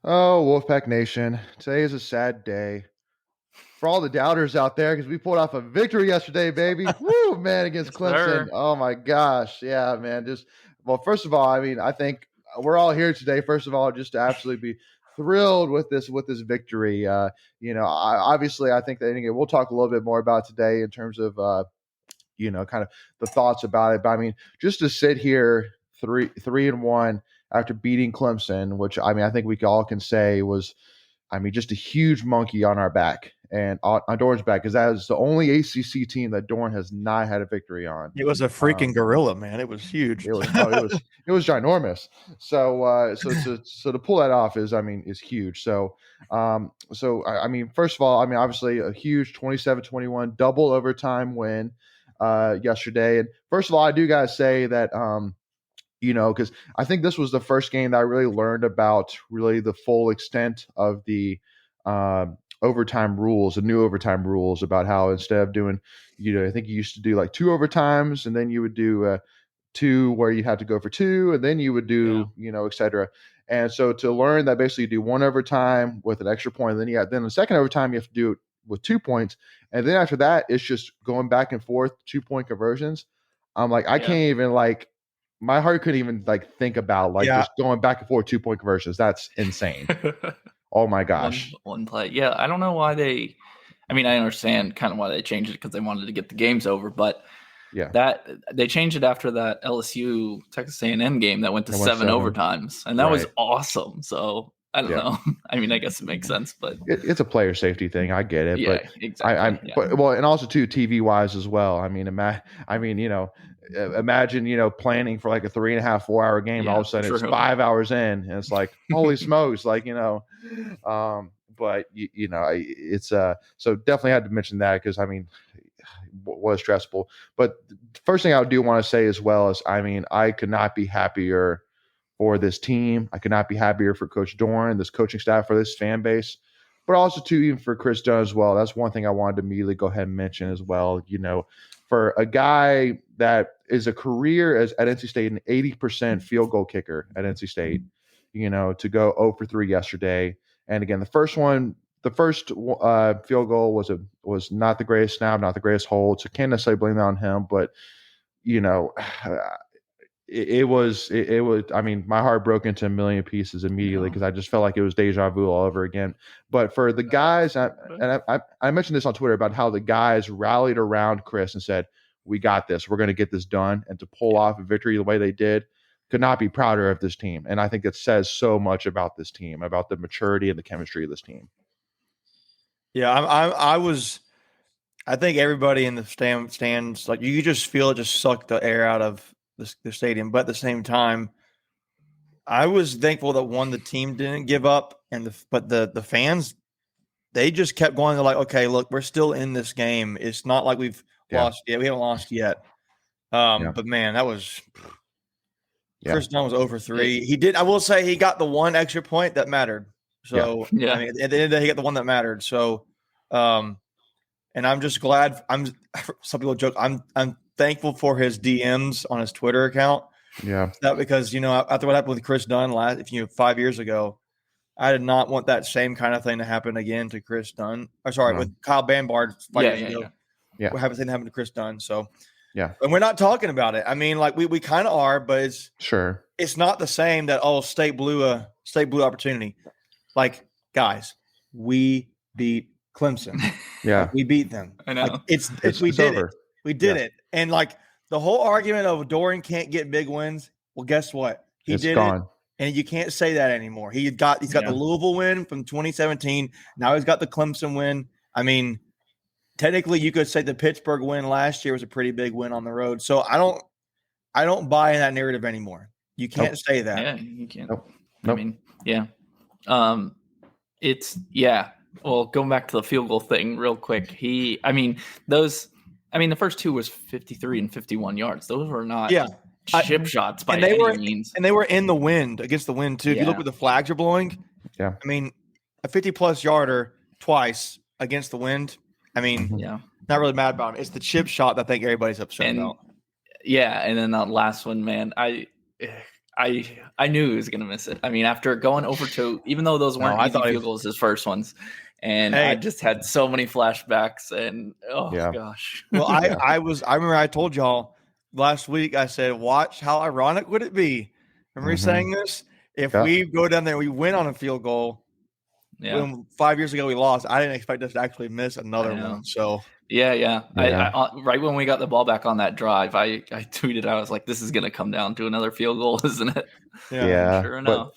Oh, Wolfpack Nation. Today is a sad day for all the doubters out there because we pulled off a victory yesterday, baby. Woo, man, against Yes, Clemson. sir. Oh, my gosh. Yeah, man. First of all, I mean, I think we're all here today, first of all, just to absolutely be thrilled with this victory. Obviously, I think that we'll talk a little bit more about today in terms of, kind of the thoughts about it. But I mean, just to sit here 3-1 after beating Clemson, which I mean, I think we all can say was, I mean, just a huge monkey on our back and on Dorn's back, because that is the only ACC team that Dorn has not had a victory on. It was a freaking gorilla, man. It was huge. It was ginormous. So to pull that off is huge. So I mean, first of all, I mean, obviously a huge 27-21 double overtime win yesterday. And first of all, I do gotta say that because I think this was the first game that I really learned about really the full extent of the overtime rules, the new overtime rules, about how instead of doing, I think you used to do like 2 overtimes, and then you would do 2 where you had to go for 2, and then you would do, et cetera. And so to learn that basically you do 1 overtime with an extra point, and then the second overtime you have to do it with 2 points, and then after that it's just going back and forth 2-point conversions. I'm like, I can't even my heart couldn't even think about just going back and forth 2-point conversions. That's insane. Oh my gosh. One play. Yeah, I don't know why I understand kind of why they changed it, because they wanted to get the games over, but that they changed it after that LSU Texas A&M game that went to 7 overtimes, and that was awesome. So I don't know. I mean, I guess it makes sense, but it's a player safety thing. I get it. Yeah, but exactly. But and also too TV wise as well. I mean, imagine planning for like a 3.5-4 hour game. All of a sudden it's 5 hours in, and it's like, holy smokes, But it's so definitely had to mention that, because I mean, was stressful. But first thing I do want to say as well is, I mean, I could not be happier for this team. I could not be happier for Coach Dorn, this coaching staff, for this fan base, but also too, even for Chris Dunn as well. That's one thing I wanted to immediately go ahead and mention as well. For a guy that is a career at NC State, an 80% field goal kicker at NC State, to go 0 for 3 yesterday. And again, the first field goal was not the greatest snap, not the greatest hold, so can't necessarily blame that on him. But it was. I mean, my heart broke into a million pieces immediately, because I just felt like it was deja vu all over again. But for the guys, I mentioned this on Twitter about how the guys rallied around Chris and said, "We got this. We're going to get this done." And to pull off a victory the way they did, could not be prouder of this team. And I think it says so much about this team, about the maturity and the chemistry of this team. Yeah, I think everybody in the stands, like, you just feel it just sucked the air out of the stadium. But at the same time, I was thankful that the team didn't give up, but the fans, they just kept going. They're like, okay, look, we're still in this game. It's not like we've lost yet. We haven't lost yet. But man, that was Chris Dunn was over 3. He did. I will say he got the 1 extra point that mattered. So I mean, at the end of the day, he got the one that mattered. So And I'm just glad. Some people joke. I'm thankful for his DMs on his Twitter account. Yeah. That because after what happened with Chris Dunn 5 years ago, I did not want that same kind of thing to happen again to Chris Dunn. Or sorry, with Kyle Banbard 5 years ago. Yeah. We haven't seen it happen to Chris Dunn. So yeah, and we're not talking about it. I mean, like we kind of are, but it's not the same that State blew opportunity. Like guys, we beat Clemson. Yeah, like, we beat them. I know. Like, we did over. It. We did it. And like the whole argument of Dorian can't get big wins. Well, guess what? It's gone. It, and you can't say that anymore. He's got the Louisville win from 2017. Now he's got the Clemson win. I mean, technically, you could say the Pittsburgh win last year was a pretty big win on the road. So I don't buy in that narrative anymore. You can't say that. Yeah, you can't. Nope. I mean, yeah. Well, going back to the field goal thing real quick. The first two was 53 and 51 yards. Those were not chip shots by any means. And they were in the wind, against the wind too. If you look where the flags are blowing, I mean, a 50-plus yarder twice against the wind. I mean, not really mad about it. It's the chip shot that I think everybody's upset about. Yeah, and then that last one, man, I knew he was going to miss it. I mean, after going over to, even though those weren't easy field goals, his first ones, and I just had so many flashbacks, and gosh. Well, I remember I told y'all last week, I said, watch how ironic would it be? Remember saying this? If we go down there, we win on a field goal. Yeah. When 5 years ago we lost, I didn't expect us to actually miss another one. So yeah. I right when we got the ball back on that drive, I tweeted, I was like, "This is going to come down to another field goal, isn't it?" Yeah. Sure enough.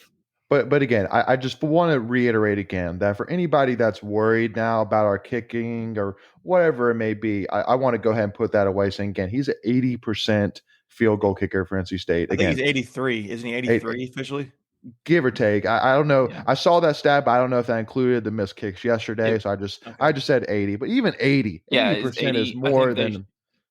But again, I just want to reiterate again that for anybody that's worried now about our kicking or whatever it may be, I want to go ahead and put that away. Saying again, he's an 80% field goal kicker for NC State. I think he's 83, isn't he? 83 officially. Give or take. I don't know. Yeah. I saw that stat, but I don't know if that included the missed kicks yesterday. So I just said 80. But even 80% is more than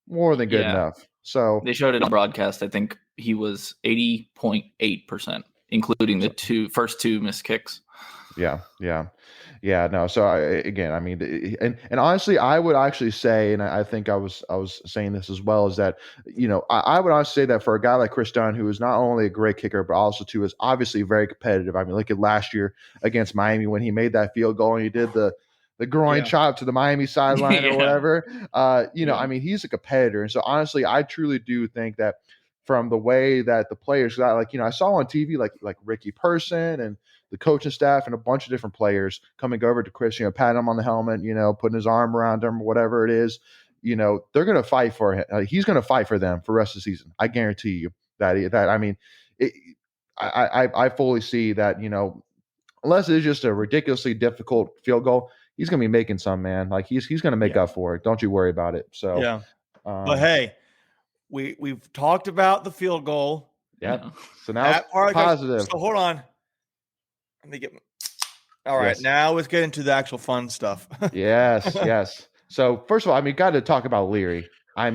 good enough. So they showed it on broadcast. I think he was 80.8%, including the first two missed kicks. Yeah. No. So and honestly, I would actually say, and I think I was saying this as well, is that I would honestly say that for a guy like Chris Dunn, who is not only a great kicker but also too is obviously very competitive. I mean, look at last year against Miami when he made that field goal and he did the groin chop to the Miami sideline or whatever. I mean, he's a competitor, and so honestly, I truly do think that from the way that the players got, I saw on TV like Ricky Person and the coaching staff and a bunch of different players coming over to Chris, patting him on the helmet, putting his arm around him, whatever it is, they're going to fight for him. He's going to fight for them for the rest of the season. I guarantee you I fully see that, unless it's just a ridiculously difficult field goal, he's going to be making some, man. Like he's going to make up for it. Don't you worry about it. So, but hey, we've talked about the field goal. Yeah. So now it's positive. So hold on. Let me get. All right, now let's get into the actual fun stuff. Yes. So first of all, got to talk about Leary. I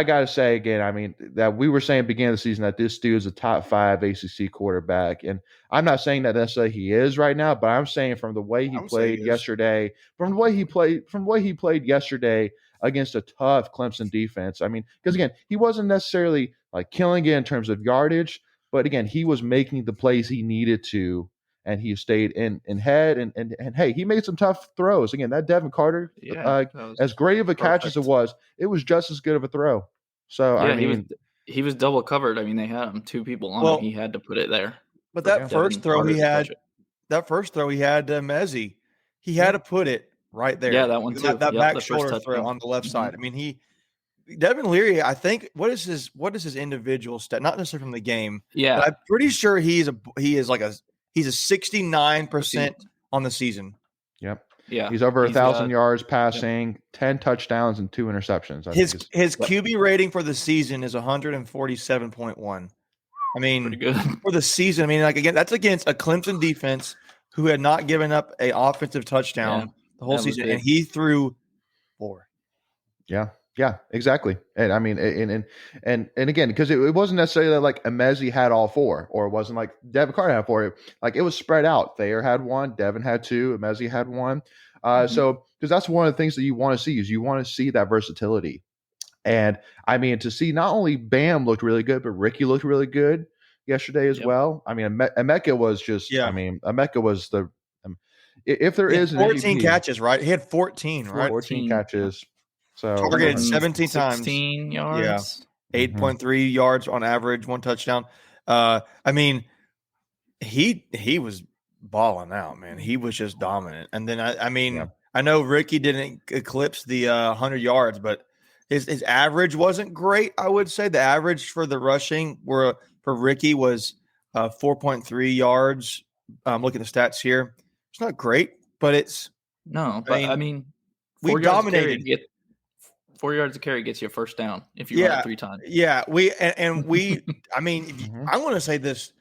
got to say again, that we were saying at the beginning of the season that this dude's a top 5 ACC quarterback, and I'm not saying that necessarily he is right now, but I'm saying from the way he played yesterday, against a tough Clemson defense. Because again, he wasn't necessarily like killing it in terms of yardage, but again, he was making the plays he needed to. And he stayed in head, and hey, he made some tough throws. Again, that Devin Carter, as great of a catch as it was just as good of a throw. So he was double covered. They had him 2 people on him. He had to put it there. But that first throw he had Mezzi, he had to put it right there. Yeah, that one too. That back shoulder throw on the left side. Devin Leary, I think, what is his individual stat? Not necessarily from the game. Yeah, but I'm pretty sure he's a 69% on the season. Yep. Yeah. He's over 1,000 yards passing, 10 touchdowns, and 2 interceptions. His QB rating for the season is 147.1. Pretty good for the season. Again, that's against a Clemson defense who had not given up an offensive touchdown the whole season, and he threw 4. Yeah, exactly. And and again, because it wasn't necessarily like Emezi had all 4, or it wasn't like Devin Carter had 4. Like it was spread out. Thayer had 1, Devin had 2, Emezi had 1. So because that's one of the things that you want to see is you want to see that versatility. And I mean, to see not only Bam looked really good, but Ricky looked really good yesterday as well. I mean, Emeka was just, I mean, Emeka was the, if there is an 14 MVP, catches, right? He had 14, right? 14 catches. So targeted 17 times, 16 yards, 8.3 yards on average, 1 touchdown. I mean, he was balling out, man. He was just dominant. And then I mean, I know Ricky didn't eclipse the 100 yards, but his average wasn't great. I would say the average for the rushing for Ricky was 4.3 yards. Look at the stats here. It's not great, but it's I mean, we dominated. 4 yards a carry gets you a first down if you run it 3 times. Yeah, we I mean, I want to say this.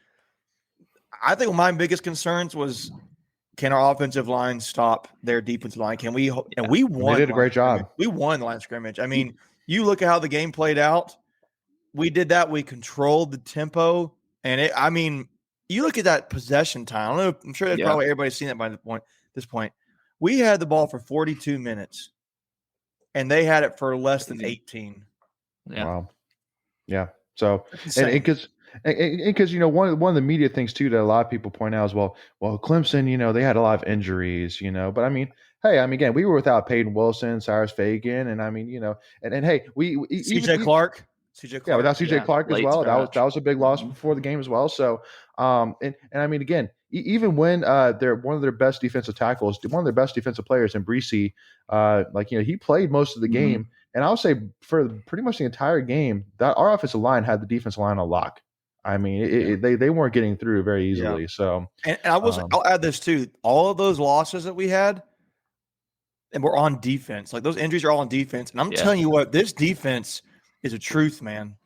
I think my biggest concerns was, can our offensive line stop their defensive line? Can we? And we won. They did a great job. We won the line of scrimmage. I mean, you look at how the game played out. We did that. We controlled the tempo, and I mean, you look at that possession time. I don't know. I'm sure that probably everybody's seen that by this point. We had the ball for 42 minutes, and they had it for less than 18. Yeah. Wow. Yeah. So, and because one of the media things too that a lot of people point out is well Clemson, they had a lot of injuries, but I mean, hey, I mean, again, we were without Peyton Wilson, Cyrus Fagan, and I mean, and hey, we CJ Clark. Yeah, without CJ Clark as well. That was a big loss before the game as well. So, and I mean, again, even when they're one of their best defensive tackles, one of their best defensive players in Breesy, he played most of the game, and I would say for pretty much the entire game, that our offensive line had the defensive line on lock. I mean, they weren't getting through very easily. Yeah. So, and I'll add this too. All of those losses that we had, and we're on defense. Like those injuries are all on defense. And I'm telling you what, this defense is a truth, man.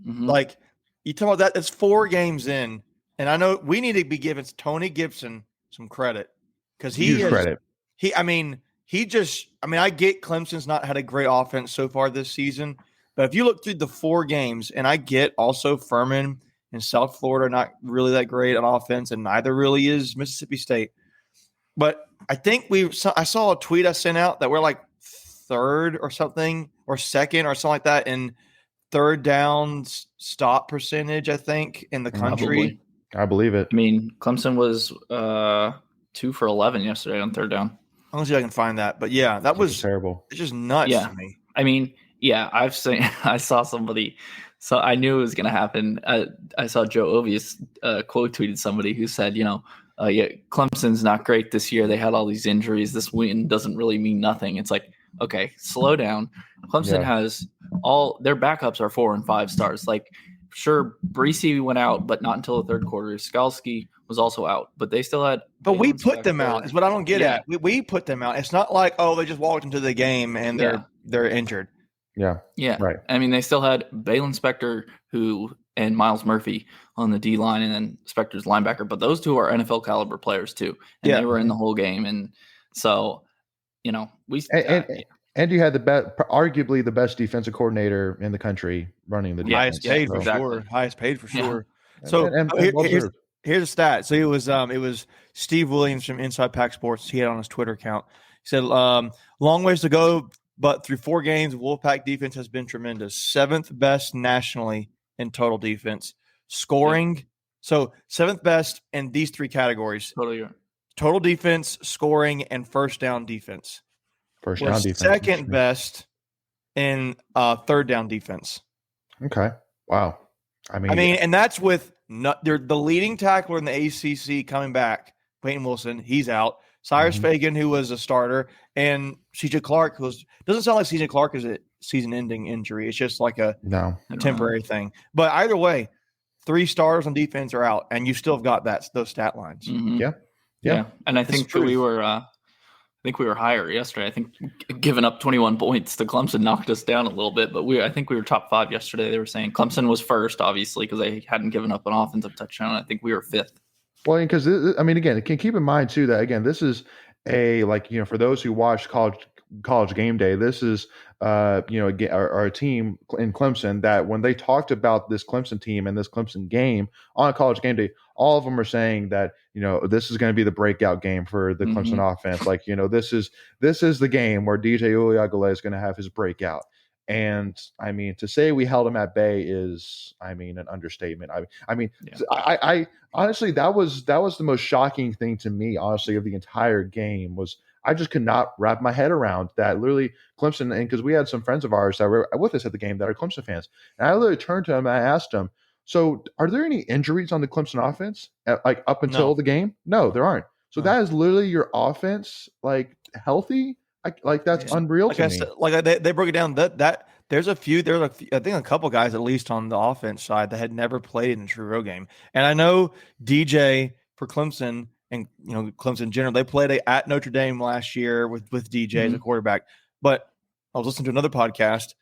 Like you talk about that. It's 4 games in, and I know we need to be giving Tony Gibson some credit because I get Clemson's not had a great offense so far this season, but if you look through the 4 games, and I get also Furman and South Florida are not really that great on offense, and neither really is Mississippi State. But I think I saw a tweet I sent out that we're like 3rd or something, or 2nd or something like that in 3rd down stop percentage, I think, in the country. I believe it. I mean, Clemson was 2 for 11 yesterday on 3rd down. I don't see if I can find that. But yeah, that was terrible. It's just nuts to me. I mean, I saw somebody. So I knew it was going to happen. I saw Joe Ovius quote tweeted somebody who said, Clemson's not great this year. They had all these injuries. This win doesn't really mean nothing. It's like, okay, slow down. Clemson has all their backups are 4 and 5 stars. Like, sure, Breesy went out, but not until the 3rd quarter. Skalski was also out, but they still had. But we put them out. Is what I don't get at. We put them out. It's not like they just walked into the game and they're injured. Yeah. Right. I mean, they still had Balin Spector and Miles Murphy on the D line, and then Spector's linebacker. But those 2 are NFL caliber players too, and they were in the whole game. And so, and you had arguably the best defensive coordinator in the country running the defense. Highest paid for sure. So here's a stat. So it was Steve Williams from Inside Pack Sports. He had on his Twitter account. He said, long ways to go, but through 4 games, Wolfpack defense has been tremendous. 7th best nationally in total defense. Scoring, so 7th best in these 3 categories. Total defense, scoring, and first down defense. First down defense. 2nd best in 3rd down defense. Okay. Wow. I mean, and that's with they're the leading tackler in the ACC coming back. Peyton Wilson, he's out. Cyrus Fagan, who was a starter, and CJ Clark, doesn't sound like CJ Clark is a season-ending injury. It's just like a temporary thing. But either way, 3 starters on defense are out, and you still have got those stat lines. Yeah. And I think we were higher yesterday. I think giving up 21 points to Clemson knocked us down a little bit, but I think we were top 5 yesterday. They were saying Clemson was first, obviously, because they hadn't given up an offensive touchdown. I think we were 5th. Well, because again, can keep in mind too that again, this is for those who watch college game day, this is our team in Clemson that when they talked about this Clemson team and this Clemson game on college game day, all of them are saying that, this is going to be the breakout game for the Clemson offense. Like, this is the game where DJ Uiagalelei is going to have his breakout. And I mean, to say we held him at bay is, an understatement. I honestly, that was the most shocking thing to me, honestly, of the entire game was I just could not wrap my head around that. Literally, Clemson, and because we had some friends of ours that were with us at the game that are Clemson fans, and I literally turned to them and I asked them, "So, are there any injuries on the Clemson offense, up until the game?" No, there aren't. So that is literally your offense, like healthy. That's unreal to me. Like they broke it down that there's I think a couple guys at least on the offense side that had never played in a true road game. And I know DJ for Clemson and Clemson in general, they played at Notre Dame last year with DJ as a quarterback. But I was listening to another podcast,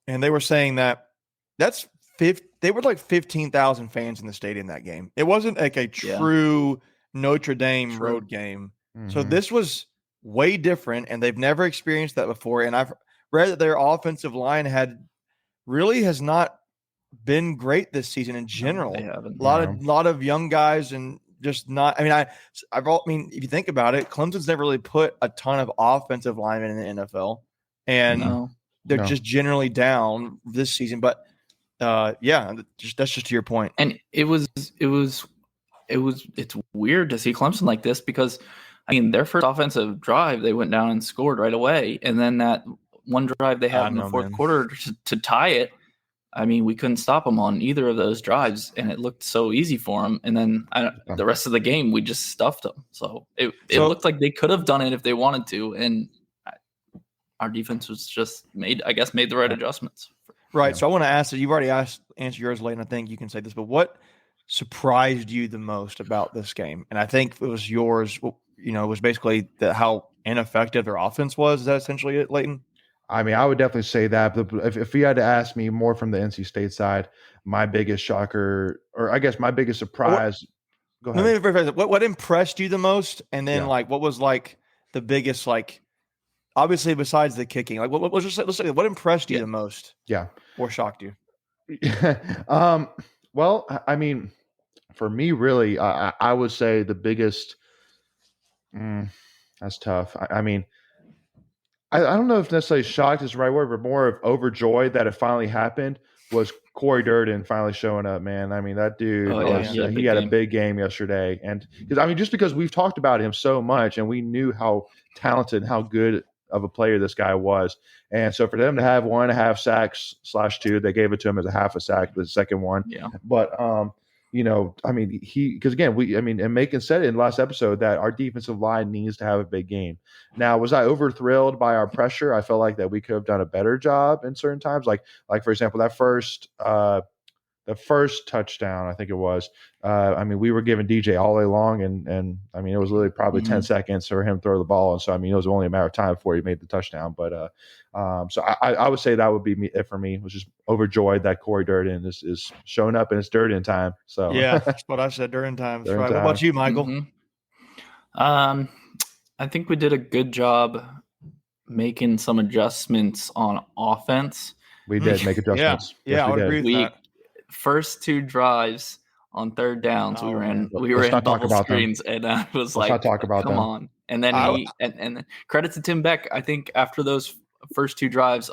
and they were saying that's they were like 15,000 fans in the stadium that game. It wasn't like a true Notre Dame road game. So this was way different, and they've never experienced that before. And I've read that their offensive line has not been great this season in general. They haven't. A lot of young guys, and just not. I mean, if you think about it, Clemson's never really put a ton of offensive linemen in the NFL, and they're just generally down this season. But that's just to your point. And it's weird to see Clemson like this because, their first offensive drive, they went down and scored right away. And then that one drive they had in the fourth quarter to tie it, we couldn't stop them on either of those drives. And it looked so easy for them. And then the rest of the game, we just stuffed them. So it looked like they could have done it if they wanted to. And our defense was just made the right adjustments. Right. So I want to ask that you've already answered yours late, and I think you can say this, but what surprised you the most about this game? And I think it was yours. It was basically how ineffective their offense was. Is that essentially it, Leighton? I would definitely say that. But if you had to ask me more from the NC State side, my biggest shocker, or I guess my biggest surprise. Go ahead. Let me rephrase it. What impressed you the most? And then what was the biggest, obviously besides the kicking, what impressed you the most? Yeah. Or shocked you? Well, for me, really, I would say the biggest. That's tough. I don't know if necessarily shocked is the right word, but more of overjoyed that it finally happened was Corey Durden finally showing up, man. That dude, he had a big game yesterday. And just because we've talked about him so much and we knew how talented and how good of a player this guy was. And so for them to have 1.5 sacks /2, they gave it to him as a half a sack, the second one. Yeah. But, because again, and Macon said it in the last episode that our defensive line needs to have a big game. Now, was I over thrilled by our pressure? I felt like that we could have done a better job in certain times. Like for example, that the first touchdown, I think it was, we were giving DJ all day long and it was literally probably 10 seconds for him to throw the ball. And so, it was only a matter of time before he made the touchdown. But so I would say that would be it for me, was just overjoyed that Corey Durden is showing up and it's Durden time. So yeah, that's what I said, Durden time. That's right. What about you, Michael? I think we did a good job making some adjustments on offense. We did make adjustments. Yeah, I would agree with that. First 2 drives on third downs, we ran bubble screens, and I was like, "Come on!" And then and credit to Tim Beck. I think after those first 2 drives,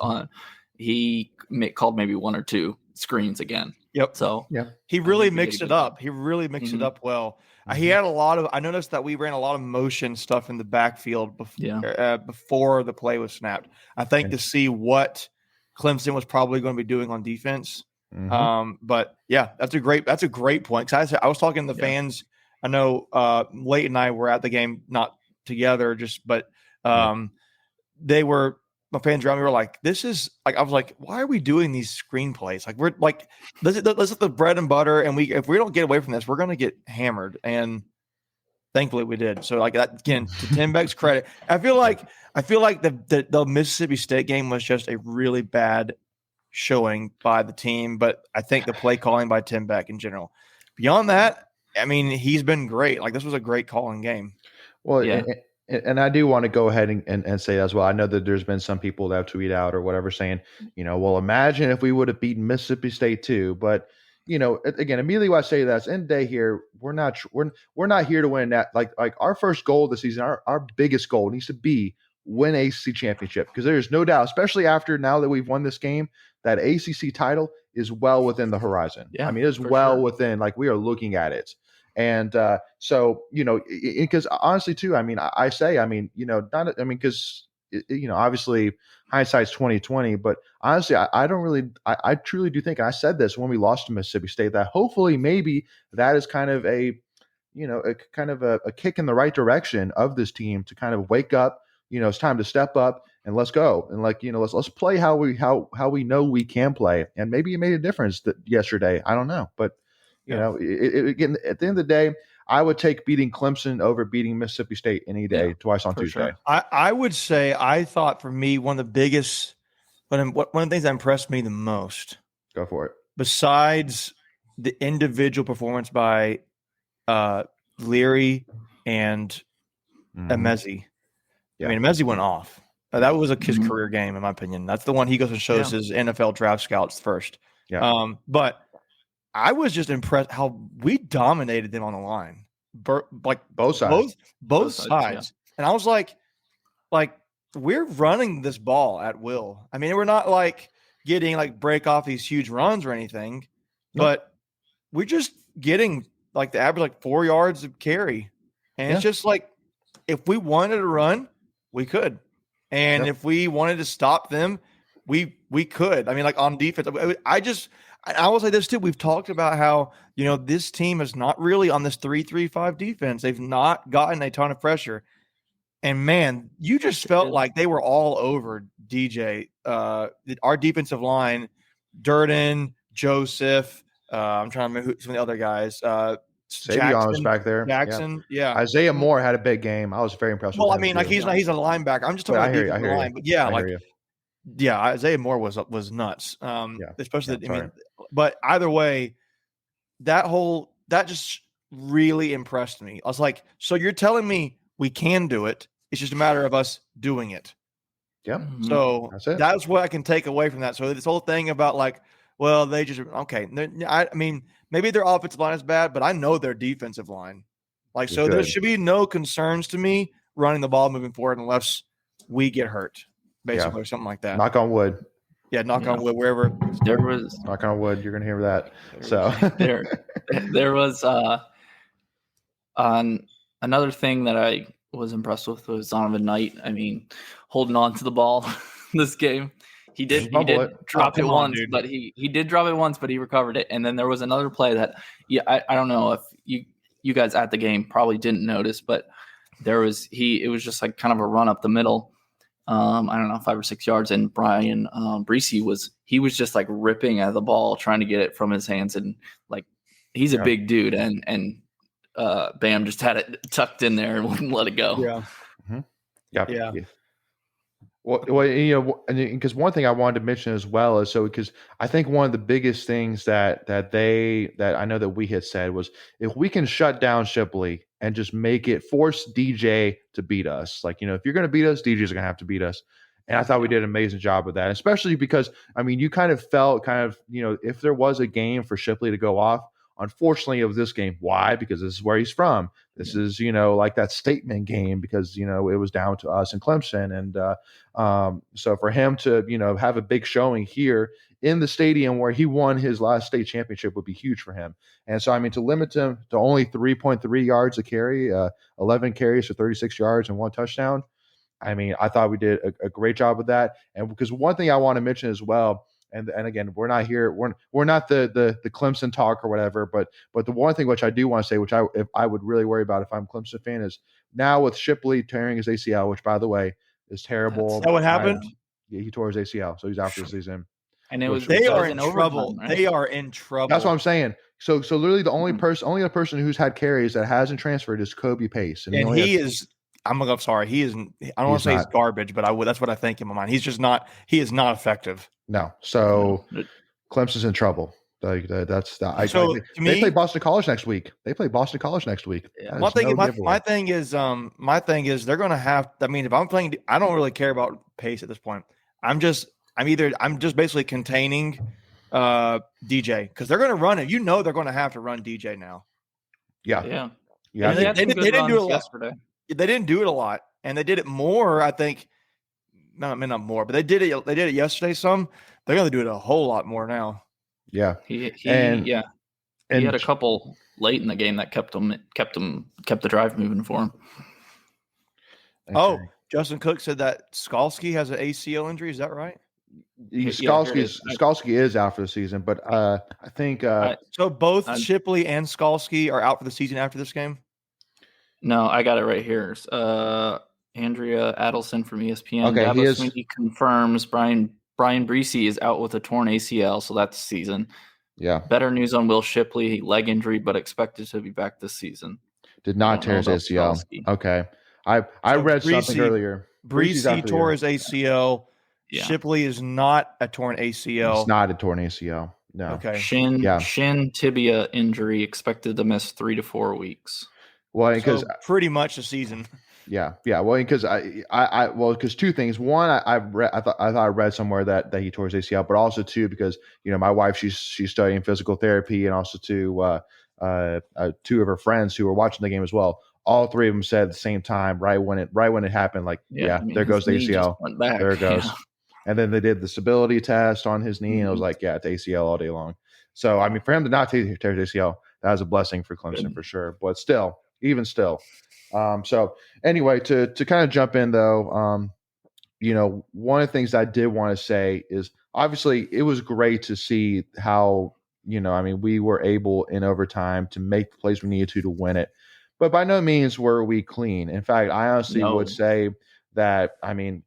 he called maybe 1 or 2 screens again. Yep. So he really mixed it up. He really mixed it up well. He had I noticed that we ran a lot of motion stuff in the backfield before the play was snapped. I think to see what Clemson was probably going to be doing on defense. But that's a great point. Cause I was talking to the fans. I know Leighton and I were at the game, not together, but my fans around me were like, this is like, I was like, why are we doing these screenplays? Like, we're like, let's hit the bread and butter. And if we don't get away from this, we're going to get hammered. And thankfully we did. So like that, again, to Tim Beck's credit, I feel like the Mississippi State game was just a really bad showing by the team, but I think the play calling by Tim Beck in general. Beyond that, he's been great. Like, this was a great calling game. Well, and I do want to go ahead and say as well. I know that there's been some people that have tweeted out or whatever saying, well, imagine if we would have beaten Mississippi State too. But again, immediately when I say that, end of the day here, we're not here to win that. Like our first goal this season, our biggest goal needs to be win ACC championship, because there's no doubt, especially after now that we've won this game, that ACC title is well within the horizon. Yeah, I mean, it's well within, like, we are looking at it. And so, because honestly too, I mean, because obviously hindsight's 2020, but honestly, I truly do think, and I said this when we lost to Mississippi State, that hopefully maybe that is kind of a kick in the right direction of this team to kind of wake up. It's time to step up and let's go. And let's play how we know we can play. And maybe it made a difference yesterday. I don't know, but again, at the end of the day, I would take beating Clemson over beating Mississippi State any day, twice on Tuesday. Sure. I would say, I thought, for me, one of the things that impressed me the most. Go for it. Besides the individual performance by Leary and Emezi. Yeah. I mean, Emezi went off. That was his career game, in my opinion. That's the one he goes and shows his NFL draft scouts first. Yeah. But I was just impressed how we dominated them on the line. Both sides. Both sides. Yeah. And I was like, we're running this ball at will. I mean, we're not getting break off these huge runs or anything, but we're just getting the average 4 yards of carry. And it's just if we wanted to run, we could. And if we wanted to stop them, we could. I mean, on defense, I will say this too. We've talked about how, this team is not really on this 3-3-5 defense. They've not gotten a ton of pressure. And man, you just felt like they were all over DJ. Our defensive line, Durden, Joseph. I'm trying to remember some of the other guys. Savion was back there. Jackson, yeah. Isaiah Moore had a big game. I was very impressed with him. Well, I mean, he's a linebacker. I'm just talking about defensive line. But yeah, Isaiah Moore was nuts. Especially but either way, that just really impressed me. I was like, so you're telling me we can do it. It's just a matter of us doing it. Yeah. So that's what I can take away from that. So this whole thing about they just I mean, maybe their offensive line is bad, but I know their defensive line. So there should be no concerns to me running the ball moving forward unless we get hurt, basically, or something like that. Knock on wood. Yeah, knock on wood, wherever. There was knock on wood. You're gonna hear that. There was on another thing that I was impressed with was Donovan Knight. I mean, holding on to the ball this game. He did drop it once, but he did drop it once, but he recovered it. And then there was another play that I don't know if you guys at the game probably didn't notice, but it was just kind of a run up the middle. I don't know, 5 or 6 yards, and Brian Breesy was just ripping at the ball, trying to get it from his hands, and he's a big dude, and Bam just had it tucked in there and wouldn't let it go. Yeah. Mm-hmm. Yeah. Well, because one thing I wanted to mention as well is because I think one of the biggest things that I know that we had said was, if we can shut down Shipley and just force DJ to beat us, if you're going to beat us, DJ's going to have to beat us. And I thought we did an amazing job with that, especially because, I mean, you kind of felt if there was a game for Shipley to go off, unfortunately, it was this game. Why? Because this is where he's from. This is, that statement game, because, it was down to us and Clemson. And so for him to, have a big showing here in the stadium where he won his last state championship would be huge for him. And so, I mean, to limit him to only 3.3 yards a carry, 11 carries for 36 yards and 1 touchdown. I mean, I thought we did a great job with that. And because one thing I want to mention as well, and again, we're not here, we're not the Clemson talk or whatever, but the one thing which I do want to say, which I would really worry about if I'm a Clemson fan, is now with Shipley tearing his ACL, which, by the way, is terrible. Is that what happened? He tore his ACL, so he's out for the season. And they are in trouble. Right? They are in trouble. That's what I'm saying. So literally the only person who's had carries that hasn't transferred is Kobe Pace, and he is. I'm sorry. He isn't. I don't want to say he's garbage, but that's what I think in my mind. He's just not. He is not effective. No. So Clemson's in trouble. That's that. They play Boston College next week. Yeah. My thing is they're going to have. I mean, if I'm playing, I don't really care about Pace at this point. I'm just basically containing DJ because they're going to run it. You know they're going to have to run DJ now. Yeah. They didn't do it yesterday. They didn't do it a lot, and they did it more. I think, not more, but they did it. They did it yesterday. Some they're going to do it a whole lot more now. Yeah, he had a couple late in the game that kept the drive moving for him. Okay. Oh, Justin Cook said that Skalski has an ACL injury. Is that right? Skalski is out for the season, but I think so. Both Shipley and Skalski are out for the season after this game. No, I got it right here. Andrea Adelson from ESPN. Okay, he confirms Brian Breesy is out with a torn ACL, so that's the season. Yeah. Better news on Will Shipley, leg injury, but expected to be back this season. Did not tear his ACL. Okay. I read something earlier. Breesy tore his ACL. Yeah. Shipley is not a torn ACL. It's not a torn ACL. No. Okay. Shin tibia injury, expected to miss 3 to 4 weeks. Well, because pretty much a season. Yeah. Well, because because two things. One, I thought I read somewhere that he tore his ACL, but also two because my wife she's studying physical therapy, and also two of her friends who were watching the game as well. All three of them said at the same time, right when it happened, like there goes the ACL. There it goes. Yeah. And then they did the stability test on his knee, and it was like, it's ACL all day long. So I mean, for him to not tear his ACL, that was a blessing for Clemson for sure. But still. So anyway, to kind of jump in though, one of the things I did want to say is obviously it was great to see how, we were able in overtime to make the plays we needed to win it, but by no means were we clean. In fact, I honestly would say that,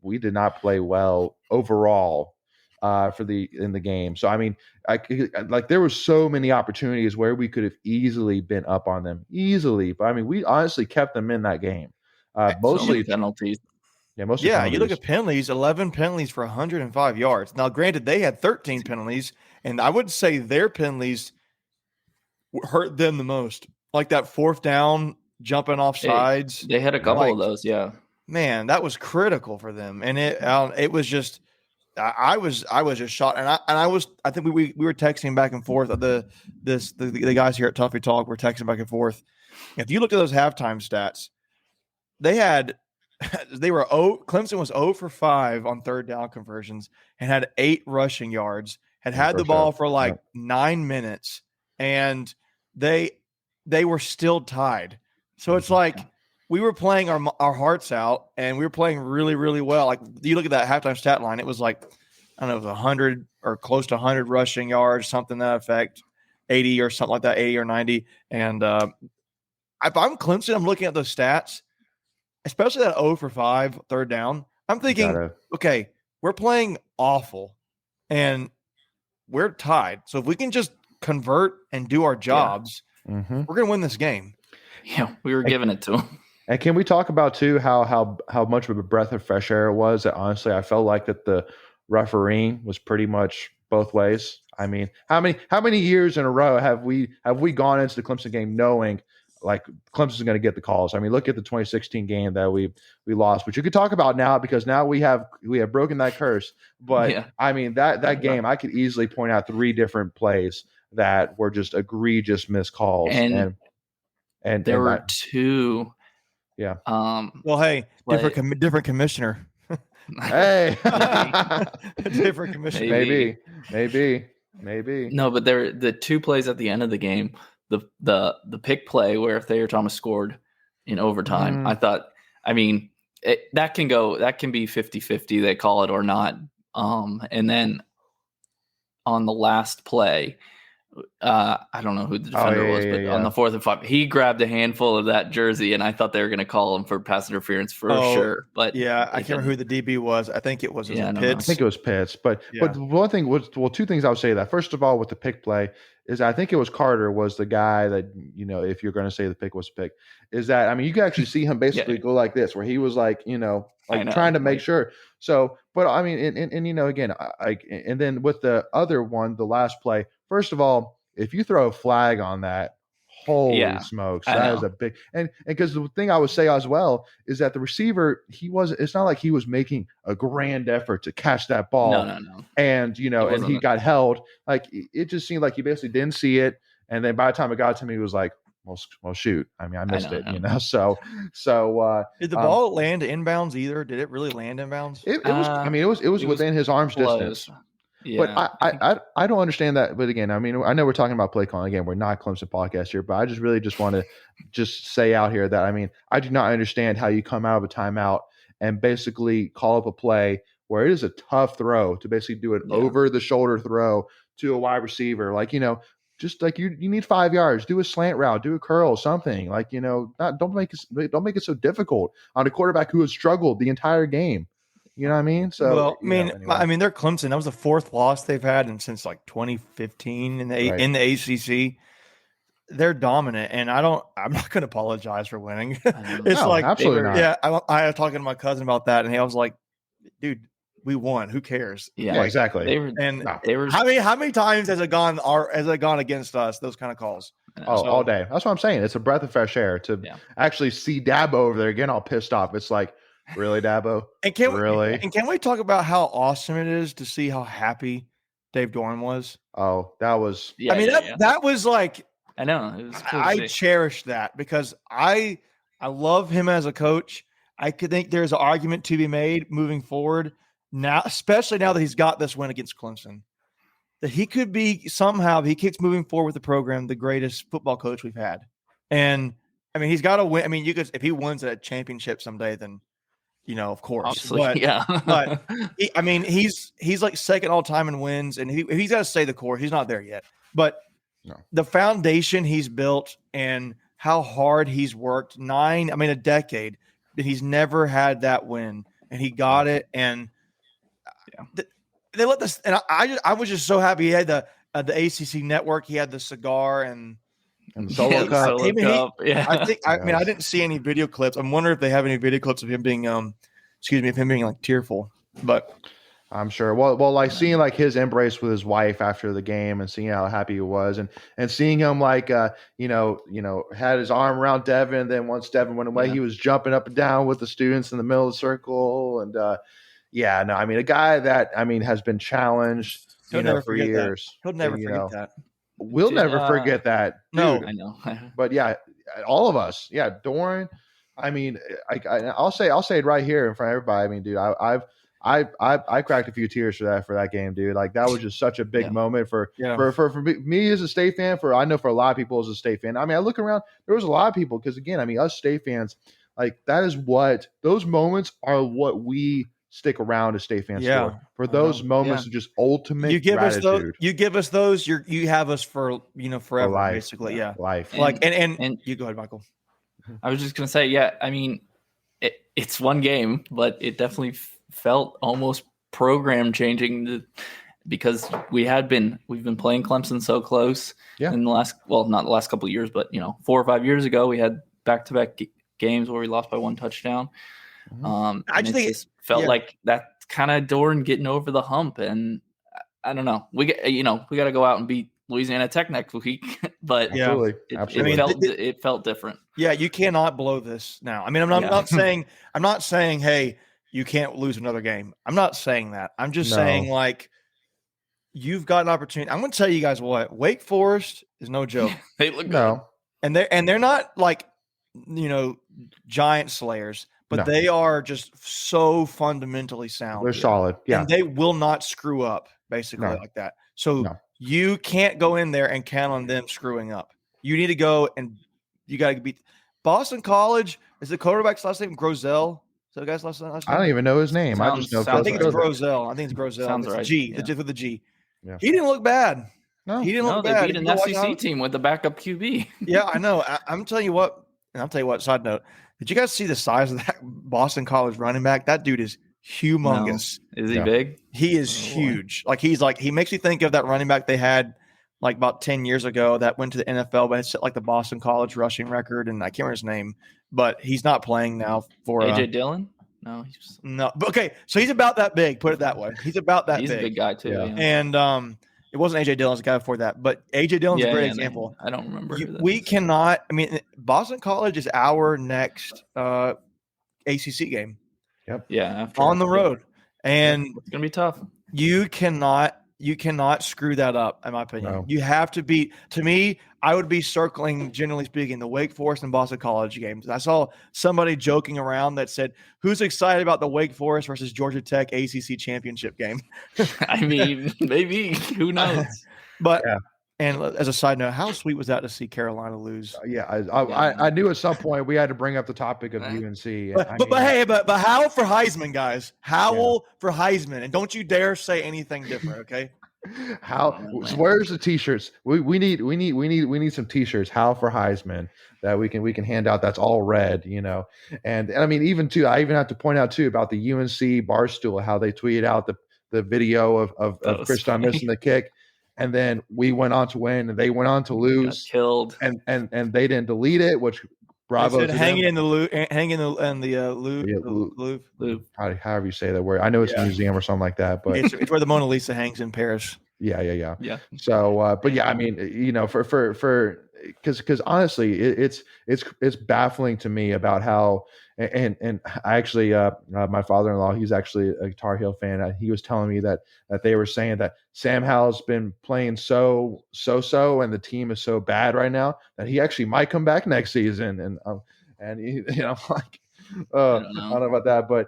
we did not play well overall in the game. So, there were so many opportunities where we could have easily been up on them but we honestly kept them in that game. Mostly penalties. Yeah, penalties. You look at penalties, 11 penalties for 105 yards. Now, granted, they had 13 penalties, and I would say their penalties hurt them the most. Like that fourth down, jumping off sides. They had a couple of those, yeah. Man, that was critical for them. And it was just I was just shocked, and I think we were texting back and forth. The guys here at Tuffy Talk were texting back and forth. If you look at those halftime stats, Clemson was 0 for 5 on third down conversions and had 8 rushing yards. Had the ball for 9 minutes, and they were still tied. So it's like we were playing our hearts out, and we were playing really, really well. Like you look at that halftime stat line, it was like, I don't know, it was 100 or close to 100 rushing yards, something to that effect, 80 or something like that, 80 or 90. And if I'm Clemson, I'm looking at those stats, especially that 0 for 5 third down. I'm thinking, okay, we're playing awful, and we're tied. So if we can just convert and do our jobs, we're going to win this game. Yeah, we were giving it to them. And can we talk about too how much of a breath of fresh air it was? That honestly, I felt like that the refereeing was pretty much both ways. I mean, how many years in a row have we gone into the Clemson game knowing like Clemson's going to get the calls? I mean, look at the 2016 game that we lost, which you could talk about now because now we have broken that curse. But I mean that game, I could easily point out 3 different plays that were just egregious missed calls, and there were 2. Yeah. Well, hey, different commissioner. Hey, different commissioner. Maybe. No, but there the 2 plays at the end of the game. The pick play where if Thayer Thomas scored in overtime, I thought, that can be 50-50. They call it or not. And then on the last play, I don't know who the defender was, but on the 4th and 5, he grabbed a handful of that jersey, and I thought they were going to call him for pass interference for sure. But I can't remember who the DB was. I think it was Pitts. I think it was Pitts. But one thing was, 2 things I would say that. First of all, with the pick play is I think it was Carter was the guy that, if you're going to say the pick was a pick, is that, you can actually see him basically go like this, where he was like, trying to make sure. So, but and again, and then with the other one, the last play, first of all, if you throw a flag on that, Holy smokes. That is a big and because the thing I would say as well is that the receiver, it's not like he was making a grand effort to catch that ball. No. And and he got held. Like it just seemed like he basically didn't see it. And then by the time it got to me, it was like, well, shoot. I mean, I missed it, So did the ball land inbounds either? Did it really land inbounds? It was. I mean, it was within his arm's distance. Yeah, but I don't understand that. But again, I mean, I know we're talking about play calling. Again, we're not Clemson podcast here, but I just really just want to just say out here that, I mean, I do not understand how you come out of a timeout and basically call up a play where it is a tough throw to basically do an over the shoulder throw to a wide receiver. Like, just like you need 5 yards, do a slant route, do a curl, something like, don't make it so difficult on a quarterback who has struggled the entire game. You know what I mean? So, well, I mean, they're Clemson. That was the fourth loss they've had since like 2015 in the ACC. They're dominant, and I'm not going to apologize for winning. It's absolutely not. Yeah, I was talking to my cousin about that, and he was like, "Dude, we won. Who cares?" Yeah, exactly. They were. How many times has it gone against us? Those kind of calls. All day. That's what I'm saying. It's a breath of fresh air to actually see Dabo over there getting all pissed off. It's like, really, Dabo? And can we talk about how awesome it is to see how happy Dave Doran was? Oh, that was. Yeah, I mean, that was like. I know. It was cool I cherish that because I love him as a coach. I could think there's an argument to be made moving forward now, especially now that he's got this win against Clemson, that he could be somehow, if he keeps moving forward with the program, the greatest football coach we've had. And I mean, he's got to win. I mean, if he wins a championship someday, then of course. Obviously, but he's like second all time in wins, and he's got to stay the course. He's not there yet, but the foundation he's built and how hard he's worked a decade, that he's never had that win, and he got it. And they let this, and I was just so happy he had the ACC network. He had the cigar and the solo cup. I mean, I didn't see any video clips. I'm wondering if they have any video clips of him being, like tearful, but I'm sure. Well, like seeing like his embrace with his wife after the game and seeing how happy he was, and seeing him like, had his arm around Devin. And then once Devin went away, he was jumping up and down with the students in the middle of the circle. And I mean, a guy that, I mean, has been challenged, for years. He'll never forget that. We'll never forget that. No, I know. But all of us. Yeah. Doran. I mean, I'll say it right here in front of everybody. I mean, dude, I cracked a few tears for that game, dude. Like that was just such a big moment for me as a State fan. I know for a lot of people as a State fan. I mean, I look around, there was a lot of people because again, I mean, us State fans, like that is what those moments are. What we stick around as State fans for those moments of just ultimate gratitude. You give us those. You have us for forever, for life, basically. Yeah, life. And you go ahead, Michael. I was just gonna say, I mean, it's one game, but it definitely felt almost program changing because we've been playing Clemson so close in the last, not the last couple of years, but 4 or 5 years ago, we had back-to-back games where we lost by 1 touchdown. I just think it felt like that kind of Doran getting over the hump. And I don't know, we got to go out and beat Louisiana Tech next week, but absolutely. It felt different. Yeah. You cannot blow this now. I mean, I'm not saying, hey, you can't lose another game. I'm not saying that. I'm just saying, like, you've got an opportunity. I'm going to tell you guys what. Wake Forest is no joke. They look good. And they're not like, giant slayers, but they are just so fundamentally sound. They're solid. Yeah. And they will not screw up, basically, like that. So you can't go in there and count on them screwing up. You need to go and you got to beat Boston College. Is the quarterback's last name Grosel? So the guy's last name? I don't even know his name. I just know. I think it's Grosel. Sounds right. G. With the G. Yeah. He didn't look bad. No, he didn't look bad. They beat an SEC team with the backup QB. Yeah, I know. I'm telling you what. And I'll tell you what. Side note: did you guys see the size of that Boston College running back? That dude is humongous. No. Is he big? He is huge. He makes me think of that running back they had like about 10 years ago that went to the NFL, but it set like the Boston College rushing record, and I can't remember his name, but he's not playing now for AJ Dillon. No. But okay, so he's about that big. Put it that way. He's about that big. He's a big guy too. Yeah. And It wasn't AJ Dillon's the guy before that, but AJ Dillon's a great example. I don't remember. We cannot. I mean, Boston College is our next ACC game. Yep. Yeah. On the road, and it's gonna be tough. You cannot screw that up, in my opinion. No. You have to beat. To me, I would be circling, generally speaking, the Wake Forest and Boston College games. I saw somebody joking around that said, "Who's excited about the Wake Forest versus Georgia Tech ACC championship game?" I mean, maybe. Who knows? But and as a side note, how sweet was that to see Carolina lose? I knew at some point we had to bring up the topic of UNC. But Howell for Heisman, guys. Howell for Heisman, and don't you dare say anything different, okay? Where's the t-shirts? We need some t-shirts. Howell for Heisman that we can hand out. That's all red, And I mean, even too, I even have to point out too about the UNC Barstool, how they tweeted out the video of Christian missing the kick. And then we went on to win, and they went on to lose, killed, and they didn't delete it. Which bravo! Hanging in the Louvre. However you say that word. I know it's a museum or something like that, but it's where the Mona Lisa hangs in Paris. Yeah. So, but yeah, I mean, because honestly, it's baffling to me about how. And I actually, my father-in-law, he's actually a Tar Heel fan. He was telling me that they were saying that Sam Howell's been playing so, and the team is so bad right now that he actually might come back next season. And like, I don't know about that, but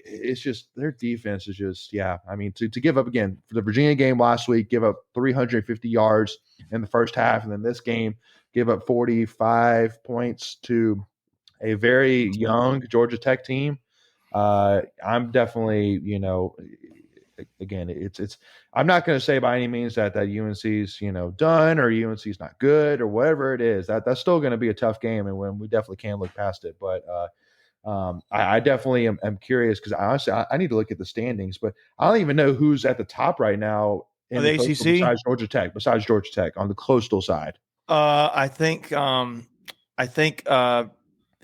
it's just their defense is just, I mean, to give up again for the Virginia game last week, give up 350 yards in the first half, and then this game give up 45 points to a very young Georgia Tech team. I'm definitely, again, it's. I'm not going to say by any means that UNC's done or UNC's not good or whatever it is. That's still going to be a tough game, and when we definitely can't look past it. But I definitely am curious because honestly I need to look at the standings, but I don't even know who's at the top right now in the ACC besides Georgia Tech on the coastal side. I think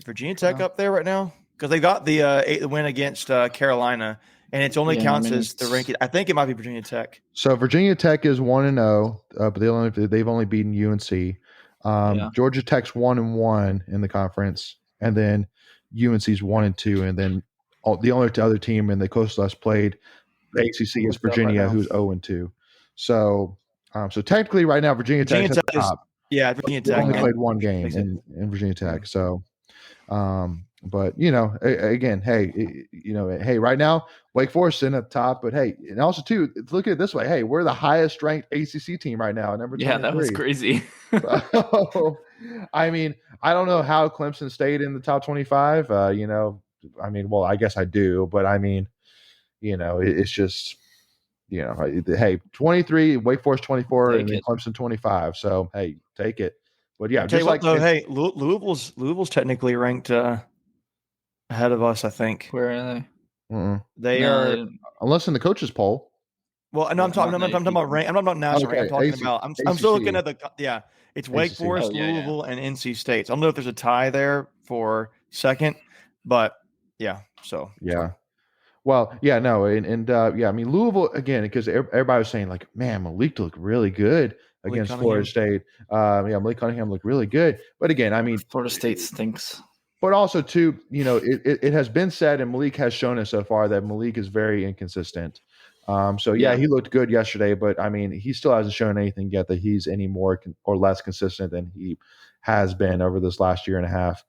Virginia Tech up there right now because they got the win against Carolina, and it only counts as the ranking. I think it might be Virginia Tech. So Virginia Tech is 1-0, but they've only beaten UNC. Georgia Tech's 1-1 in the conference, and then UNC's 1-2, and then the only other team in the Coastal has played the ACC is Virginia, who's 0-2. So technically, right now Virginia Tech is at the top. Virginia Tech only played one game in Virginia Tech. So, but again, hey, right now Wake Forest in at the top, but hey, and also too, look at it this way. Hey, we're the highest ranked ACC team right now, number 23. Yeah, that was crazy. So, I mean, I don't know how Clemson stayed in the top 25. I mean, well, I guess I do, but I mean, it's just, hey, 23, Wake Forest 24, and then Clemson 25. So hey, take it. But yeah, just like hey, Louisville's technically ranked ahead of us. I think. Where are they? They are, unless in the coaches poll. Well, no, I'm talking about rank. I'm not about national rank. I'm talking about. I'm still looking at the. It's Wake Forest, Louisville, and NC State. So I don't know if there's a tie there for second, but yeah. So yeah. Well, yeah, no, and I mean Louisville again because everybody was saying like, man, Malik looked really good against Florida State. Malik Cunningham looked really good, but again, I mean, Florida State stinks. But also too, it has been said, and Malik has shown us so far that Malik is very inconsistent. He looked good yesterday, but I mean, he still hasn't shown anything yet that he's any more or less consistent than he has been over this last year and a half.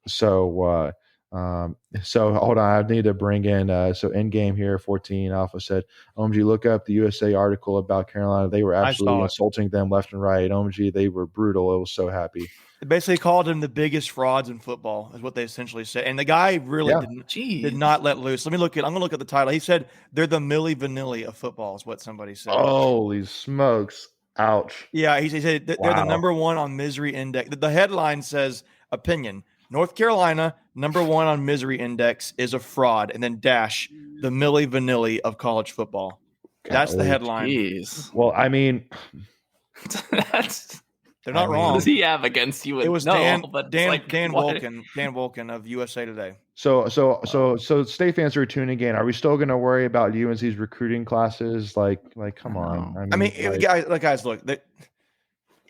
So hold on, I need to bring in so in game here 14 Alpha said OMG, look up the USA article about Carolina. They were absolutely insulting them left and right. OMG, they were brutal. I was so happy. They basically called him the biggest frauds in football is what they essentially said. And the guy really did not let loose. I'm gonna look at the title. He said they're the Milli Vanilli of football is what somebody said. Holy smokes. Ouch. Yeah, he said they're the number one on misery index. The headline says opinion. North Carolina, number one on misery index, is a fraud, and then dash the Milli Vanilli of college football. That's the headline. Geez. Well, I mean, They're not wrong. What does he have against you? It was Dan Wolken of USA Today. So state fans are tuning in. Are we still going to worry about UNC's recruiting classes? Like, come on. Guys, look,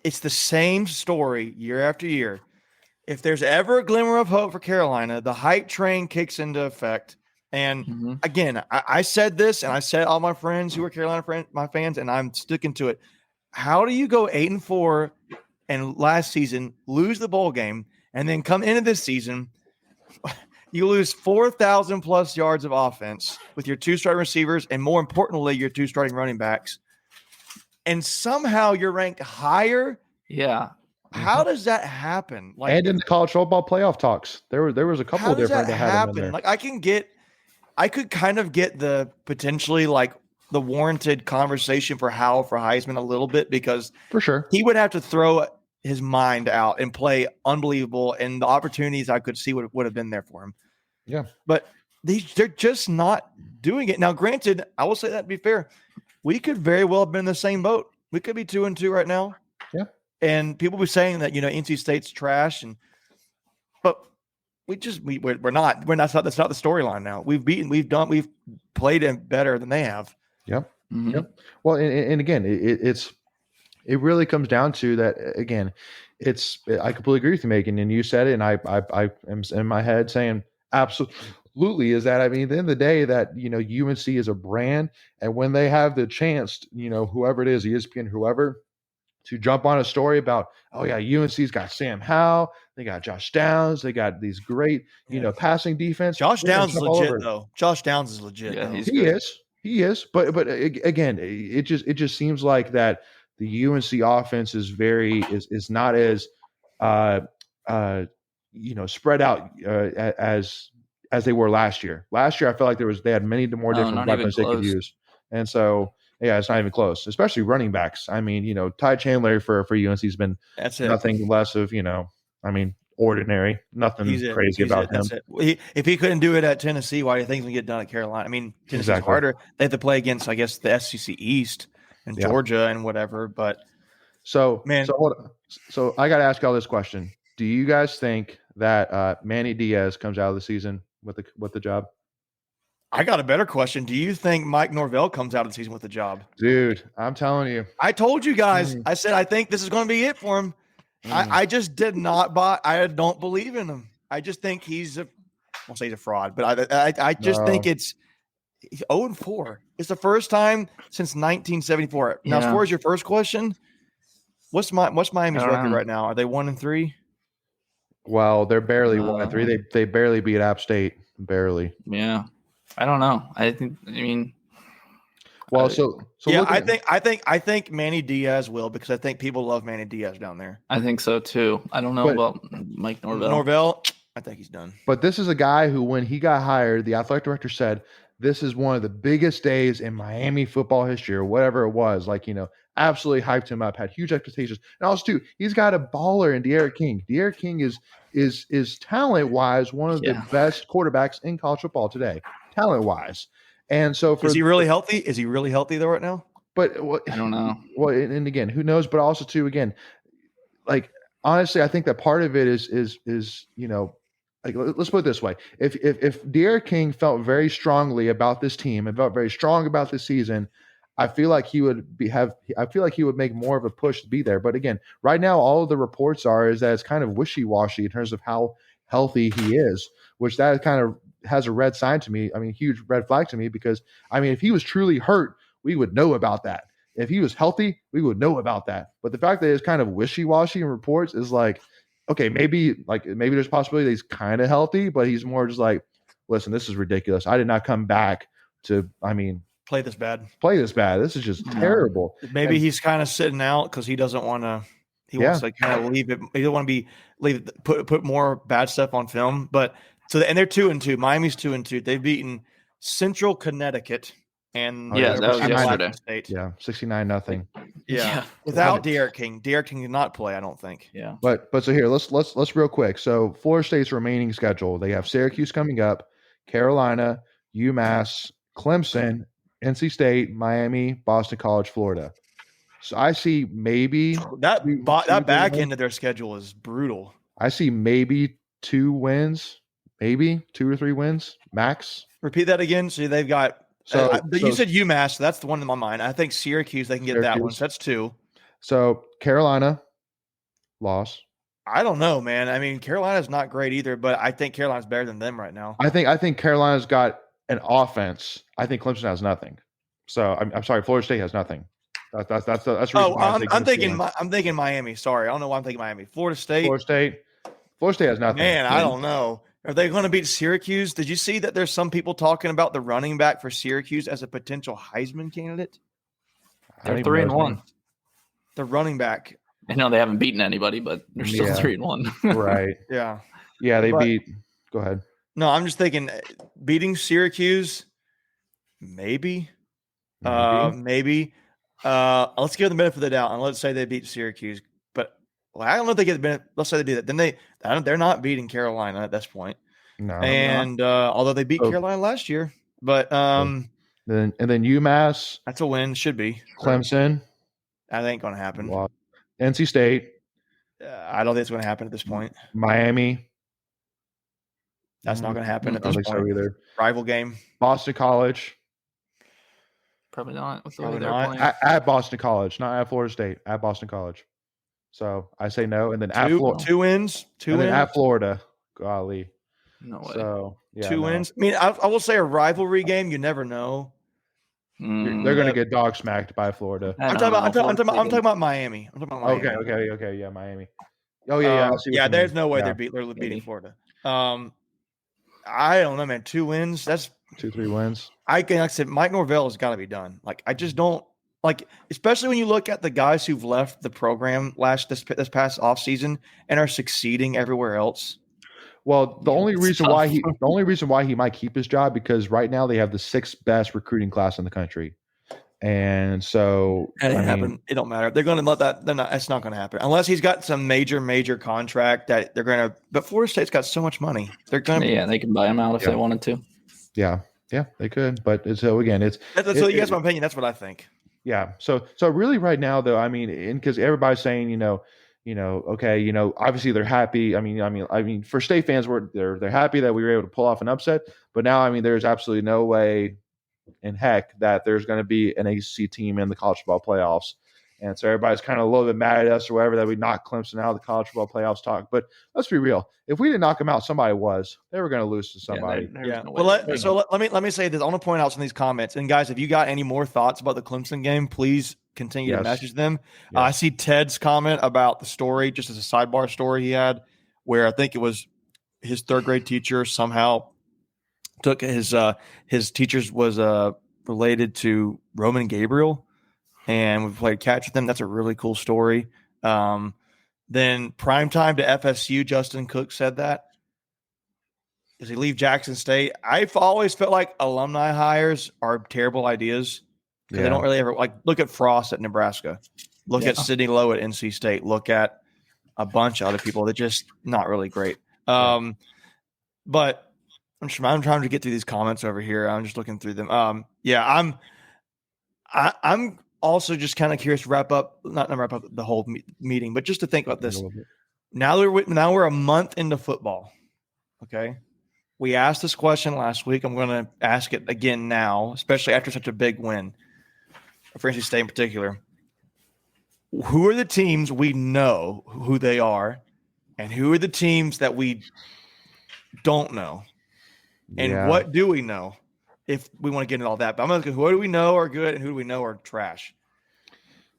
it's the same story year after year. If there's ever a glimmer of hope for Carolina, the hype train kicks into effect. And again, I said this, and I said all my friends who are Carolina my fans, and I'm sticking to it. How do you go 8-4 and last season lose the bowl game, and then come into this season, you lose 4,000 plus yards of offense with your 2 starting receivers, and more importantly, your 2 starting running backs, and somehow you're ranked higher? Yeah. How does that happen? And in the college football playoff talks, there was a couple of different that happened. Like I could kind of get the potentially like the warranted conversation for Heisman a little bit, because for sure he would have to throw his mind out and play unbelievable, and the opportunities I could see would have been there for him. Yeah, but they're just not doing it. Now, granted, I will say that to be fair, we could very well have been in the same boat. We could be 2-2 right now. Yeah, and people be saying that NC State's trash, but we're not. That's not the storyline now. We've played it better than they have. Yep. Mm-hmm. Yep. Well, and again, it really comes down to that. Again, I completely agree with you, Megan, and you said it, and I am in my head saying absolutely. Is that, I mean, at the end of the day, that UNC is a brand, and when they have the chance, whoever it is, ESPN, whoever, to jump on a story about, oh yeah, UNC's got Sam Howell, they got Josh Downs, they got these great, passing defense. Josh Downs is legit though. Josh Downs is legit. Yeah, he is. But again, it just seems like that the UNC offense is is not as spread out as they were last year. Last year, I felt like they had many more different weapons they could use, and so. Yeah, it's not even close, especially running backs. I mean, Ty Chandler for UNC has been nothing less of, ordinary. Nothing crazy about him. If he couldn't do it at Tennessee, why do you think he get done at Carolina? I mean, Tennessee's harder. They have to play against, I guess, the SEC East and Georgia and whatever. But so I got to ask y'all this question: do you guys think that Manny Diaz comes out of the season with the job? I got a better question. Do you think Mike Norvell comes out of the season with a job? Dude, I'm telling you. I told you guys. I said I think this is going to be it for him. I just did not buy. I don't believe in him. I just think I'll say he's a fraud, but I just think he's 0-4. It's the first time since 1974. Now, as far as your first question, what's Miami's record right now? Are they 1-3? Well, they're barely 1-3. They barely beat App State. Barely. Yeah. I don't know. I think Manny Diaz will, because I think people love Manny Diaz down there. I think so too. I don't know about Mike Norvell. Norvell, I think he's done. But this is a guy who, when he got hired, the athletic director said, this is one of the biggest days in Miami football history, or whatever it was. Absolutely hyped him up, had huge expectations. And also, too, he's got a baller in D'Eriq King. D'Eriq King is talent-wise one of the best quarterbacks in college football today. Talent-wise. And so is he really healthy? Is he really healthy though right now? But I don't know. Well, and again, who knows? But also too, again, honestly, I think that part of it is let's put it this way: if D'Eriq King felt very strongly about this team and felt very strong about this season, I feel like he would make more of a push to be there. But again, right now, all of the reports is that it's kind of wishy-washy in terms of how healthy he is, which that kind of has a red sign to me. I mean, huge red flag to me, because I mean, if he was truly hurt, we would know about that. If he was healthy, we would know about that. But the fact that it's kind of wishy-washy in reports is like, okay, maybe there's a possibility that he's kind of healthy, but he's more just like, listen, this is ridiculous. I did not come back to, play this bad. This is just terrible. Maybe he's kind of sitting out because he doesn't want to. He wants to kind of leave it. He don't want to put more bad stuff on film. But and they're 2-2. Miami's 2-2. They've beaten Central Connecticut and that was yesterday. State. Yeah, 69-0. Yeah. Without D'Eriq King. D'Eriq King did not play, I don't think. Yeah. But so here, let's real quick. So Florida State's remaining schedule: they have Syracuse coming up, Carolina, UMass, Clemson, NC State, Miami, Boston College, Florida. So I see maybe that back end of their schedule is brutal. I see maybe 2 wins, maybe 2 or 3 wins max. Repeat that again. So they've got. You said UMass. So that's the one in my mind. I think Syracuse. They can get that one. So that's 2. So Carolina loss. I don't know, man. I mean, Carolina's not great either, but I think Carolina's better than them right now. I think Carolina's got an offense. I think Clemson has nothing. So I'm sorry, Florida State has nothing. That's I'm thinking Miami. Sorry, I don't know why I'm thinking Miami. Florida State has nothing. Man, I don't know. Are they going to beat Syracuse? Did you see that there's some people talking about the running back for Syracuse as a potential Heisman candidate? They're 3-1. The running back. I know they haven't beaten anybody, but they're still 3-1. Right. Yeah. Yeah, beat. Go ahead. No, I'm just thinking beating Syracuse, maybe. Maybe. Let's give them the benefit of the doubt, and let's say they beat Syracuse. But I don't know if they get the benefit. Let's say they do that. Then they're not beating Carolina at this point. No. And although they beat Carolina last year, but then UMass. That's a win. Should be. Clemson. That ain't going to happen. NC State. I don't think it's going to happen at this point. Miami. That's not going to happen at this point. I don't think so either. Rival game. Boston College. Probably not. Probably not. At Boston College, not at Florida State. At Boston College. So I say no, and then at Florida. 2 wins. Then at Florida. Golly. No way. So 2 wins. I mean, I will say a rivalry game. You never know. They're going to get dog smacked by Florida. I'm talking about Miami. Okay. Yeah, Miami. Oh yeah. There's no way they're beating Florida. I don't know, man. 2 wins. That's 2-3 wins. Like I said, Mike Norvell has got to be done. Like I just don't especially when you look at the guys who've left the program this past offseason and are succeeding everywhere else. Well, the only reason why he might keep his job because right now they have the 6th best recruiting class in the country, and so it happen. It don't matter. They're going to let that. They're not. It's not going to happen unless he's got some major contract that they're going to. But Florida State's got so much money. They're going to. Yeah, they can buy him out if they wanted to. Yeah, they could. But so again, you guys my opinion. That's what I think. Yeah. So really, right now, though, I mean, because everybody's saying, okay, obviously they're happy. I mean, for State fans, they're happy that we were able to pull off an upset. But now, I mean, there's absolutely no way in heck that there's going to be an ACC team in the college football playoffs. And so everybody's kind of a little bit mad at us or whatever that we knocked Clemson out of the college football playoffs talk. But let's be real. If we didn't knock them out, somebody was. They were going to lose to somebody. Yeah. Let me say this. I want to point out some of these comments. And guys, if you got any more thoughts about the Clemson game, please continue to message them. Yes. I see Ted's comment about the story, just as a sidebar story he had, where I think it was his 3rd grade teacher somehow took his teachers was related to Roman Gabriel. And we played catch with them. That's a really cool story. Then primetime to FSU, Justin Cook said that. Does he leave Jackson State? I've always felt like alumni hires are terrible ideas because they don't really ever look at Frost at Nebraska, look at Sidney Lowe at NC State, look at a bunch of other people. They're just not really great. But I'm trying to get through these comments over here. I'm just looking through them. I'm also just kind of curious to wrap up the whole meeting, but just to think about this. Now we're a month into football. Okay. We asked this question last week. I'm going to ask it again now, especially after such a big win for NC State in particular. Who are the teams we know who they are, and who are the teams that we don't know? And what do we know? If we want to get into all that, but I'm going to go, who do we know are good and who do we know are trash?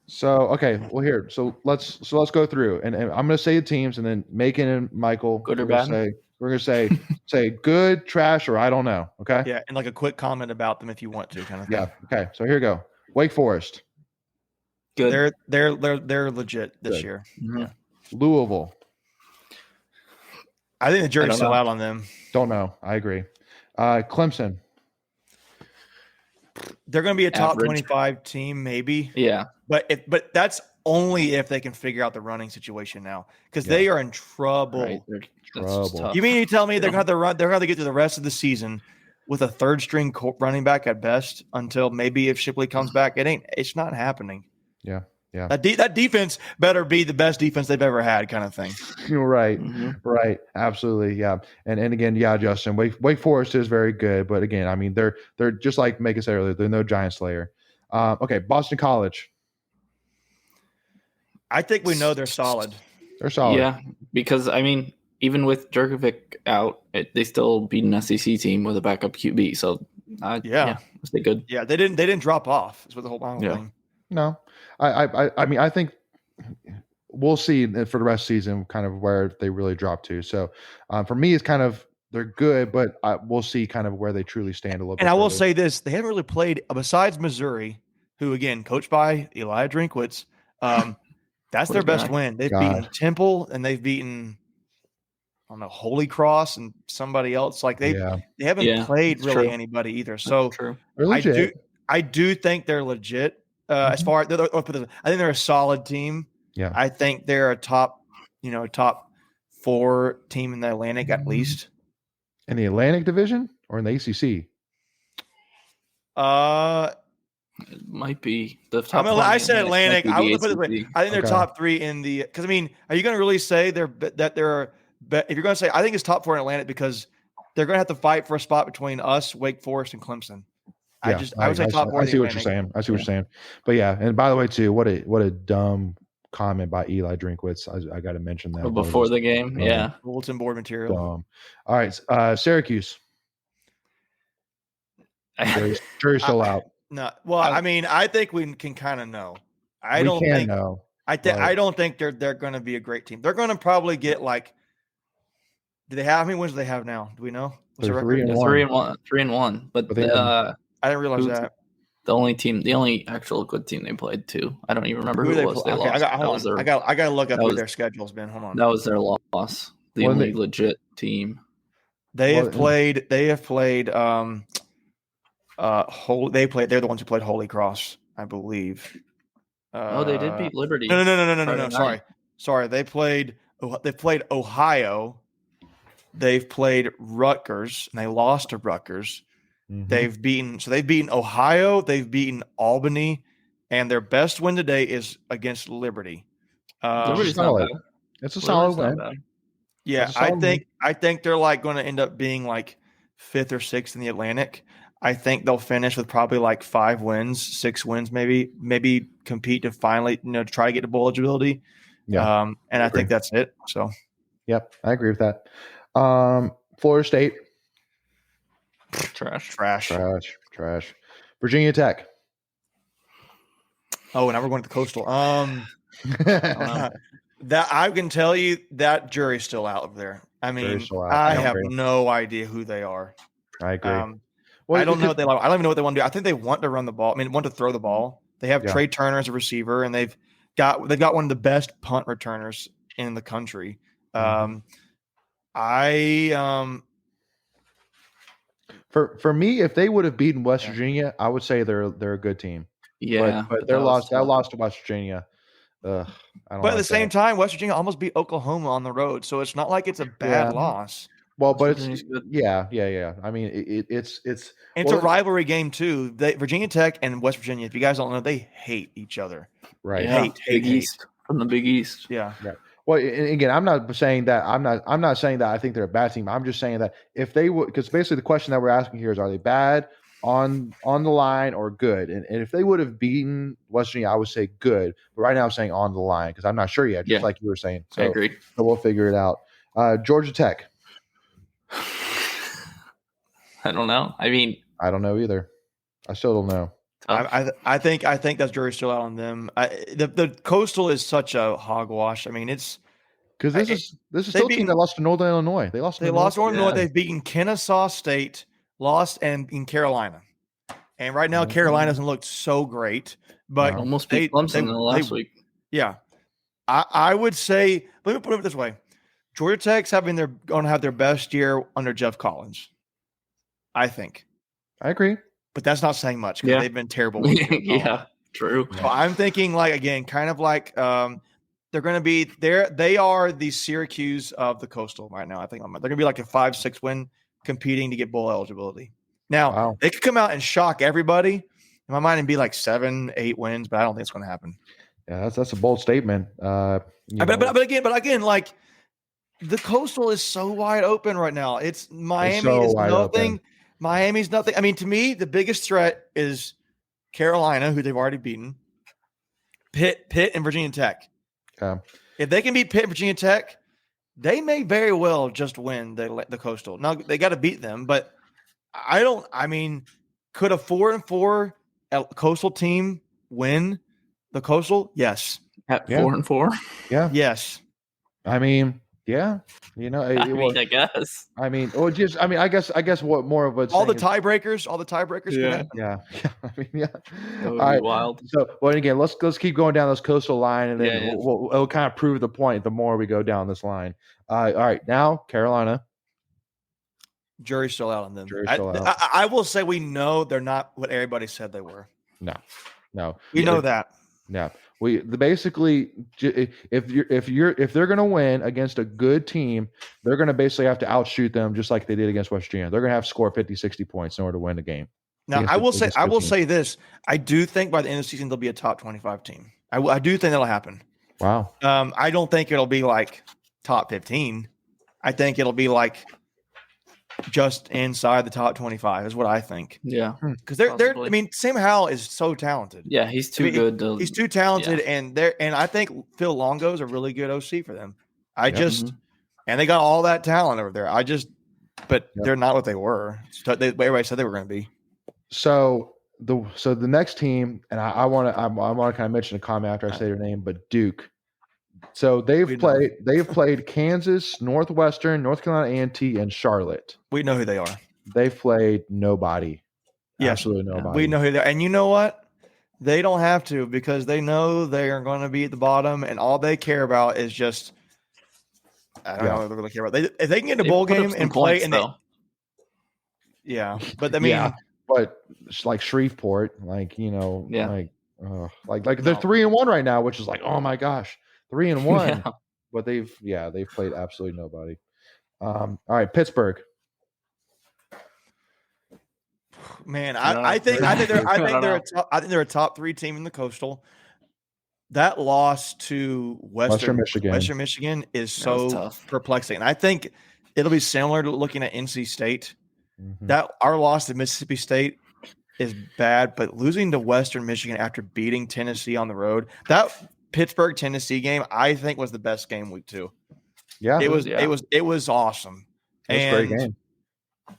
So, okay, well here, so let's go through and I'm going to say the teams and then Macon and Michael, good or bad? We're going to say good, trash, or I don't know. Okay. Yeah. And like a quick comment about them if you want to kind of thing. Yeah. Okay. So here we go. Wake Forest. Good. They're legit this year. Mm-hmm. Yeah. Louisville. I think the jury's still out on them. Don't know. I agree. Clemson. They're going to be a top 25 team, maybe. Yeah. But that's only if they can figure out the running situation now, because they are in trouble. Right. Trouble. You mean you tell me they're going to run? They're going to get through the rest of the season with a 3rd string running back at best until maybe if Shipley comes back. It's not happening. Yeah. Yeah. That defense better be the best defense they've ever had, kind of thing. You're right. Right. Absolutely. Yeah. And again, yeah, Justin, Wake Forest is very good, but again, I mean, they're just like Megan said earlier, they're no giant slayer. Okay, Boston College. I think we know they're solid. They're solid. Yeah, because I mean, even with Jerkovic out, they still beat an SEC team with a backup QB. So yeah, they good. Yeah, they didn't drop off. Is what the whole thing. No, I mean, I think we'll see for the rest of the season kind of where they really drop to. So for me, it's kind of they're good, but we'll see kind of where they truly stand a little bit. And I will say this: they haven't really played besides Missouri, who again coached by Eli Drinkwitz. That's their best win. They've beaten Temple and they've beaten, I don't know, Holy Cross and somebody else. Like they haven't played really anybody either. So I do think they're legit. As far as I think they're a solid team. Yeah, I think they're a top 4 team in the Atlantic at least. In the Atlantic Division or in the ACC? It might be the top. I said Atlantic. I would put it this way. I think they're top 3 in the. Because I mean, are you going to really say they're? If you're going to say, I think it's top 4 in Atlantic because they're going to have to fight for a spot between us, Wake Forest, and Clemson. Yeah, I would say top 4. I see what you're saying. I see what you're saying. But yeah, and by the way, too, what a dumb comment by Eli Drinkwitz. I got to mention that before the game. Yeah, bulletin board material. All right, Syracuse. Jury's still out. No, well, I mean, I think we can kind of know. I don't think they're going to be a great team. They're going to probably get like. Do they have? How many wins do they have now? Do we know? They're 3-1. 3-1. But I didn't realize that. The only actual good team they played too. I don't even remember who it was. They lost. I got to look up who their schedule's been. Hold on. That was their loss. The only legit team. They have played. They're the ones who played Holy Cross, I believe. They did beat Liberty. No. Sorry. They played Ohio. They've played Rutgers, and they lost to Rutgers. Mm-hmm. They've beaten Ohio. They've beaten Albany, and their best win today is against Liberty. Liberty's not bad. It's a solid win. Yeah, I think they're like going to end up being like 5th or 6th in the Atlantic. I think they'll finish with probably like 5 wins, 6 wins, maybe compete to finally, to try to get to bowl eligibility. Yeah. And I think that's it. So, yep, I agree with that. Florida State. Trash. Virginia Tech. Oh, now we're going to the Coastal. That I can tell you that jury's still out of there. I mean, I have no idea who they are. I agree. I don't know what they like. I don't even know what they want to do. I think they want to run the ball. I mean, want to throw the ball. They have Trey Turner as a receiver, and they've got one of the best punt returners in the country. For me, if they would have beaten West Virginia, I would say they're a good team. Yeah, but their loss to West Virginia. But at the same time, West Virginia almost beat Oklahoma on the road, so it's not like it's a bad loss. Well, but it's I mean, it's a rivalry game too. Virginia Tech and West Virginia. If you guys don't know, they hate each other. Right? Yeah. Hate from the Big East. Yeah. Well, again, I'm not saying that. I'm not saying that I think they're a bad team. I'm just saying that if they would, because basically the question that we're asking here is, are they bad on the line or good? And if they would have beaten West Virginia, I would say good. But right now I'm saying on the line because I'm not sure yet. Just like you were saying. So, I agree. So we'll figure it out. Georgia Tech. I don't know. I mean, I don't know either. I still don't know. I think that jury's still out on them. The Coastal is such a hogwash. I mean, it's because this is still a team that lost to Northern Illinois. They lost to Northern Illinois. They've beaten Kennesaw State, lost in Carolina, and right now Carolina doesn't look so great. But almost beat Clemson last week. Yeah, I would say. Let me put it this way: Georgia Tech's going to have their best year under Jeff Collins. I think. I agree. But that's not saying much because they've been terrible. Yeah, true. So I'm thinking kind of like they're going to be there. They are the Syracuse of the Coastal right now. I think they're going to be like a 5-6 win competing to get bowl eligibility. Now they could come out and shock everybody in my mind and be like 7-8 wins, but I don't think it's going to happen. Yeah, that's a bold statement. But again, like the Coastal is so wide open right now. It's Miami is nothing. Open. Miami's nothing. I mean, to me, the biggest threat is Carolina, who they've already beaten. Pitt, and Virginia Tech. Okay. If they can beat Pitt and Virginia Tech, they may very well just win the Coastal. Now they got to beat them, but could a 4-4 Coastal team win the Coastal? Yes. At 4-4? Yeah. Yes. I mean, yeah. I guess. I guess what more of all the tiebreakers. Yeah. I mean, yeah. That would be wild. So, well, again, let's keep going down this Coastal line, and then we'll kind of prove the point the more we go down this line. All right, now Carolina. Jury's still out on them. I will say we know they're not what everybody said they were. No. We know that. Yeah. Basically, if they're going to win against a good team, they're going to basically have to outshoot them just like they did against West Virginia. They're going to have to score 50, 60 points in order to win the game. Now, I will say this. I do think by the end of the season, they'll be a top 25 team. I do think that'll happen. Wow. I don't think it'll be like top 15. I think it'll be like just inside the top 25 is what I think. Yeah. Because Sam Howell is so talented. Yeah, he's too good. He's too talented, and I think Phil Longo is a really good OC for them. And they got all that talent over there. They're not what they were. Everybody said they were going to be. So the next team, and I want to kind of mention a comment after I say their name, but Duke. So they've played Kansas, Northwestern, North Carolina A&T, and Charlotte. We know who they are. They've played nobody. Yes, absolutely nobody. We know who they are. And you know what? They don't have to because they know they are going to be at the bottom, and all they care about is just I don't know what they're going to care about. If they can get in a bowl game and play, but I mean, but like Shreveport, like they're 3-1 right now, which is like, oh my gosh. 3-1, but they've played absolutely nobody. All right, Pittsburgh. Man, I think they're a top 3 team in the Coastal. That loss to Western Michigan is so perplexing, and I think it'll be similar to looking at NC State. Mm-hmm. That our loss to Mississippi State is bad, but losing to Western Michigan after beating Tennessee on the road, that Pittsburgh Tennessee game, I think, was the best game week 2. Yeah, it was awesome. It was a great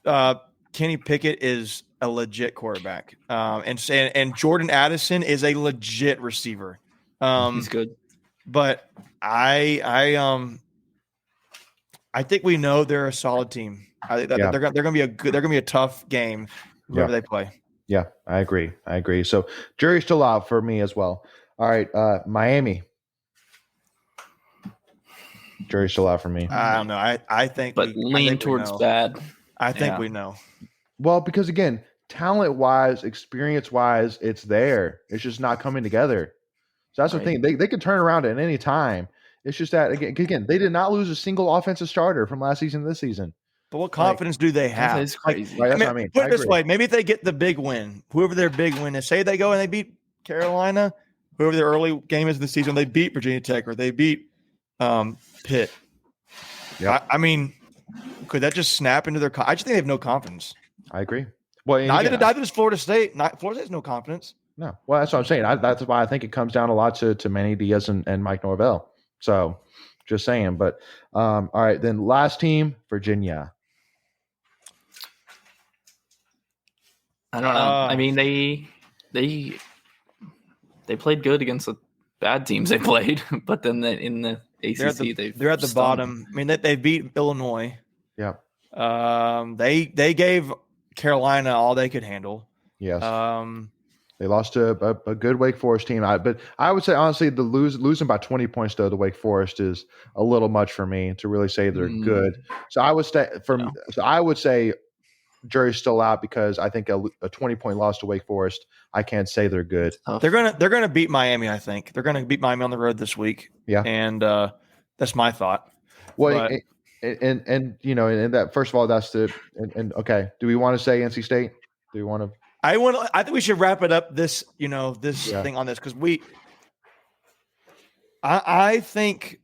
game. Kenny Pickett is a legit quarterback, and Jordan Addison is a legit receiver. He's good, but I think we know they're a solid team. I think that they're going to be a tough game wherever they play. Yeah, I agree. So jury's still out for me as well. All right, Miami. Jury's still out for me. I don't know. I think, but lean towards bad. I think we know. Well, because again, talent-wise, experience-wise, it's there. It's just not coming together. So that's the thing. They could turn around at any time. It's just that again, they did not lose a single offensive starter from last season to this season. But what confidence do they have? That's crazy. That's what I mean. Put it this way: maybe if they get the big win, whoever their big win is, say they go and they beat Carolina. Whoever their early game is in the season, they beat Virginia Tech or they beat Pitt. Yeah, I mean, could that just snap into their? I just think they have no confidence. I agree. Well, neither does Florida State. Florida State has no confidence. No. Well, that's what I'm saying. That's why I think it comes down a lot to Manny Diaz and Mike Norvell. So, just saying. But all right, then last team, Virginia. I don't know. I mean, they played good against the bad teams they played, but then in the ACC they're at the bottom. I mean, they beat Illinois. Yeah. They gave Carolina all they could handle. Yes. They lost to a good Wake Forest team. But I would say honestly, losing by 20 points though to Wake Forest is a little much for me to really say they're good. So I would say jury's still out because I think a 20-point loss to Wake Forest, I can't say they're good. They're gonna beat Miami. I think they're gonna beat Miami on the road this week. Yeah, and that's my thought. Well, and that first of all, that's okay. Do we want to say NC State? Do we want to? I think we should wrap it up. This thing on this because I think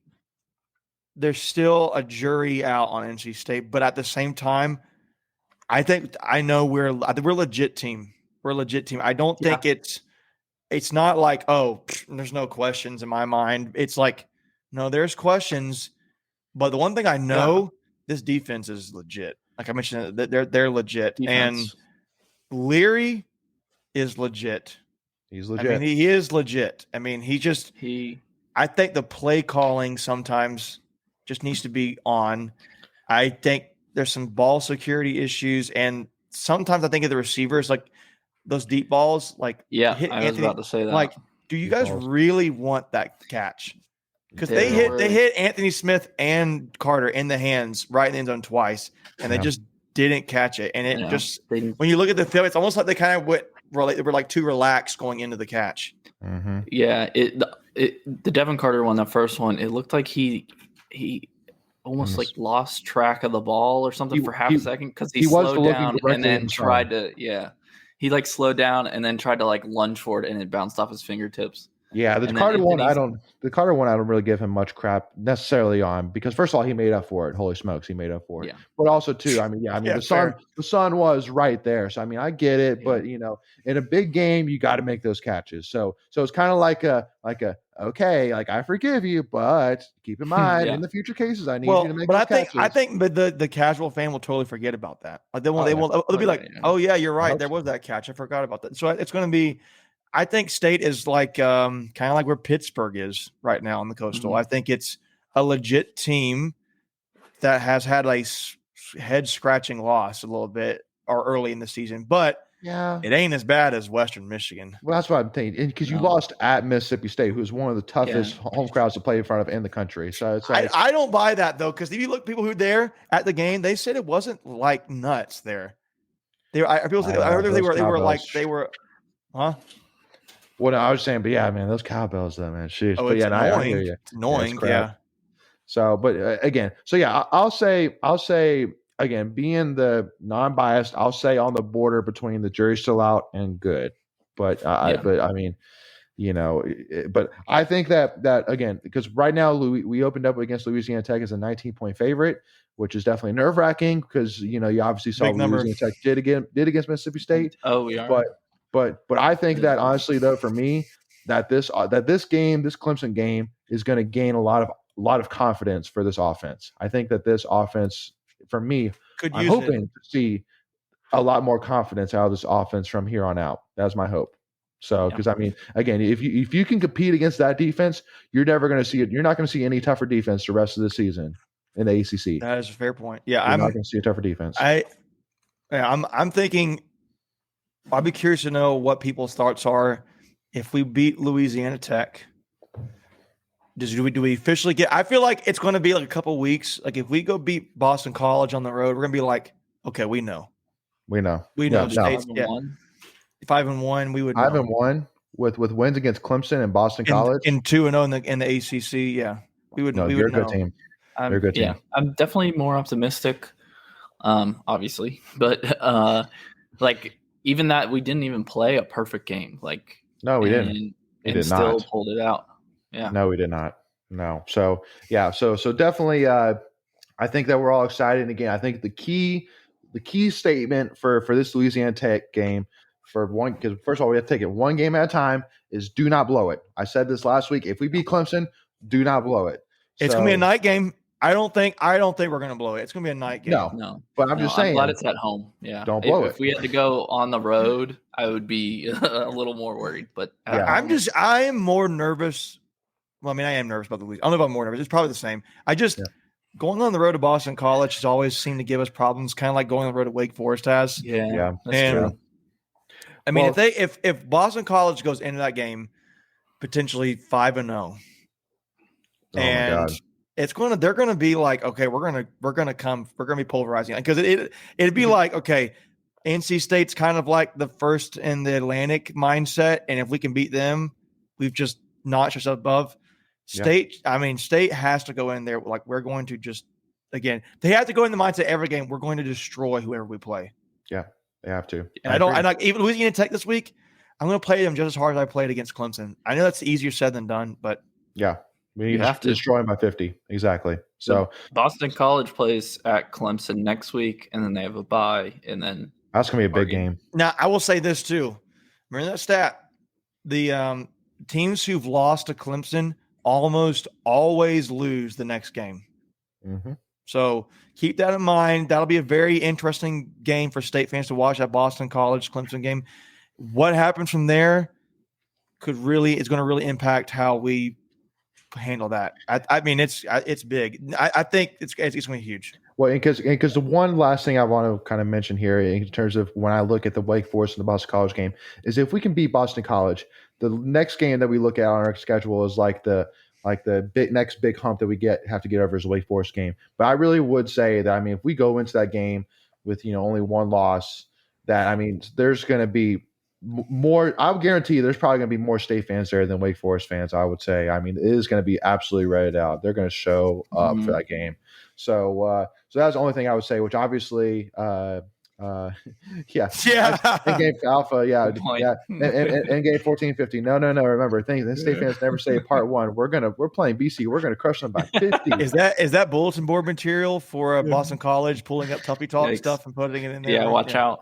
there's still a jury out on NC State, but at the same time, I know we're a legit team. We're a legit team. I don't think it's not like, there's no questions in my mind. It's like, no, there's questions. But the one thing I know, this defense is legit. Like I mentioned, they're legit. Defense. And Leary is legit. He's legit. I mean, he is legit. I mean, I think the play calling sometimes just needs to be on. I think there's some ball security issues, and sometimes I think of the receivers, like those deep balls, like I was about to say that. Like, do you guys really want that catch? Because they hit Anthony Smith and Carter in the hands right in the end zone twice, and they just didn't catch it. And it just when you look at the film, it's almost like they kind of were like too relaxed going into the catch. Mm-hmm. Yeah, the Devin Carter one, the first one, it looked like he almost like lost track of the ball or something for half a second because he slowed down and then tried to he like slowed down and then tried to like lunge for it and it bounced off his fingertips. Yeah, the Carter one I don't really give him much crap necessarily on, because first of all, he made up for it. Holy smokes, he made up for it. Yeah. But also too, the sun was right there. So I mean, I get it, but in a big game, you got to make those catches. So it's kind of like okay, like I forgive you, but keep in mind in the future cases, I need you to make those catches. I think the casual fan will totally forget about that. Like they'll be like, oh yeah, you're right. There was that catch. I forgot about that. So it's going to be. I think State is like kind of like where Pittsburgh is right now on the Coastal. Mm-hmm. I think it's a legit team that has had a head-scratching loss a little bit or early in the season, but it ain't as bad as Western Michigan. Well, that's what I'm thinking, because you lost at Mississippi State, who's one of the toughest home crowds to play in front of in the country. So it's like, I don't buy that though, because if you look, people who were there at the game, they said it wasn't like nuts there. I heard they were, huh? Well, no, I was saying, but yeah, man, those cowbells, though, man. Sheesh. Oh, but it's annoying. I hear you. It's annoying, yeah. So, but again, I'll say again, being the non-biased, I'll say on the border between the jury's still out and good. But I mean, but I think that again, because right now we opened up against Louisiana Tech as a 19-point favorite, which is definitely nerve-wracking because you obviously saw what Louisiana Tech did against Mississippi State. Oh, we are. But I think that honestly, though, for me, that this Clemson game is going to gain a lot of confidence for this offense. I think that this offense, for me, I'm hoping to see a lot more confidence out of this offense from here on out. That's my hope. So, because I mean, again, if you can compete against that defense, you're never going to see it. You're not going to see any tougher defense the rest of the season in the ACC. That is a fair point. Yeah, I'm not going to see a tougher defense. I'm thinking. I'd be curious to know what people's thoughts are if we beat Louisiana Tech. Do we officially get? I feel like it's going to be like a couple weeks. Like if we go beat Boston College on the road, we're going to be like, okay, we know. State's 5-1. We would 5-1 with wins against Clemson and Boston College, and 2-0 in the ACC. Yeah, we would. No, we you're would a good team. You're a good team. Yeah, I'm definitely more optimistic. Obviously, but like. Even that, we didn't even play a perfect game. Like no, we didn't. And still pulled it out. Yeah. No, we did not. No. So yeah. So definitely, I think that we're all excited. And again, I think the key statement for this Louisiana Tech game because first of all, we have to take it one game at a time, is do not blow it. I said this last week. If we beat Clemson, do not blow it. It's gonna be a night game. I don't think we're going to blow it. It's going to be a night game. No. But I'm just saying. I'm glad it's at home. Yeah. Don't blow it. If we had to go on the road, I would be a little more worried. But I am more nervous. Well, I mean, I am nervous about the league. I don't know if I'm more nervous. It's probably the same. Going on the road to Boston College has always seemed to give us problems, kind of like going on the road to Wake Forest has. Yeah. That's true. I mean, if Boston College goes into that game potentially 5-0, and they're going to be like, okay, we're going to be pulverizing, because it'd be like, okay, NC State's kind of like the first in the Atlantic mindset, and if we can beat them, we've just notched ourselves above. State has to go in there like we're going to just, again, they have to go in the mindset every game we're going to destroy whoever we play. Yeah, they have to. And I like even Louisiana Tech this week, I'm going to play them just as hard as I played against Clemson. I know that's easier said than done, but yeah. We need to destroy them by 50. Exactly. So Boston College plays at Clemson next week, and then they have a bye, and then that's going to be a big game. Now, I will say this too. Remember that stat? The teams who've lost to Clemson almost always lose the next game. Mm-hmm. So keep that in mind. That'll be a very interesting game for state fans to watch, that Boston College Clemson game. What happens from there is going to really impact how we handle that. I mean, it's big. I think it's going to be huge. Well, because the one last thing I want to kind of mention here in terms of when I look at the Wake Forest and the Boston College game is if we can beat Boston College, the next game that we look at on our schedule is like the next big hump that we have to get over is the Wake Forest game. But I really would say that, I mean, if we go into that game with, only one loss, that, I mean, there's going to be more. I would guarantee there's probably going to be more state fans there than Wake Forest fans, I would say. I mean, it is going to be absolutely redded out. They're going to show up for that game. So that's the only thing I would say, which obviously, in game alpha, in game 14-50. No. Remember, state fans never say part one. We're playing BC. We're gonna crush them by 50. Is that bulletin board material for Boston College pulling up Tuffy Talk stuff and putting it in there? Yeah, watch out.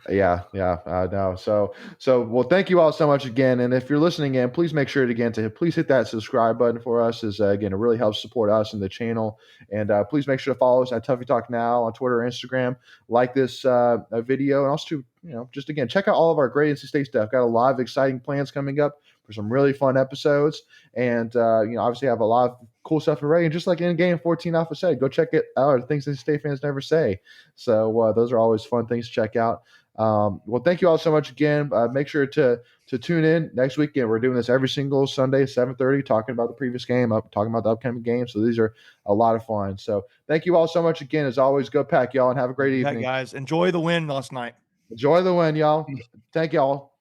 Yeah. No. So well, thank you all so much again. And if you're listening in, please make sure to please hit that subscribe button for us. Is again, it really helps support us and the channel. And please make sure to follow us at Tuffy Talk Now on Twitter or Instagram. Like this video, and also just again check out all of our great NC State stuff. Got a lot of exciting plans coming up for some really fun episodes, and obviously have a lot of cool stuff already. And just like in game 14 Alpha said, go check it out. Things NC State fans never say. So those are always fun things to check out. Well, thank you all so much again. Make sure to tune in next weekend. We're doing this every single Sunday, 7:30, talking about the previous game, talking about the upcoming game. So these are a lot of fun. So thank you all so much again. As always, go Pack, y'all, and have a great evening. Guys, enjoy the win last night. Enjoy the win, y'all. Thank y'all.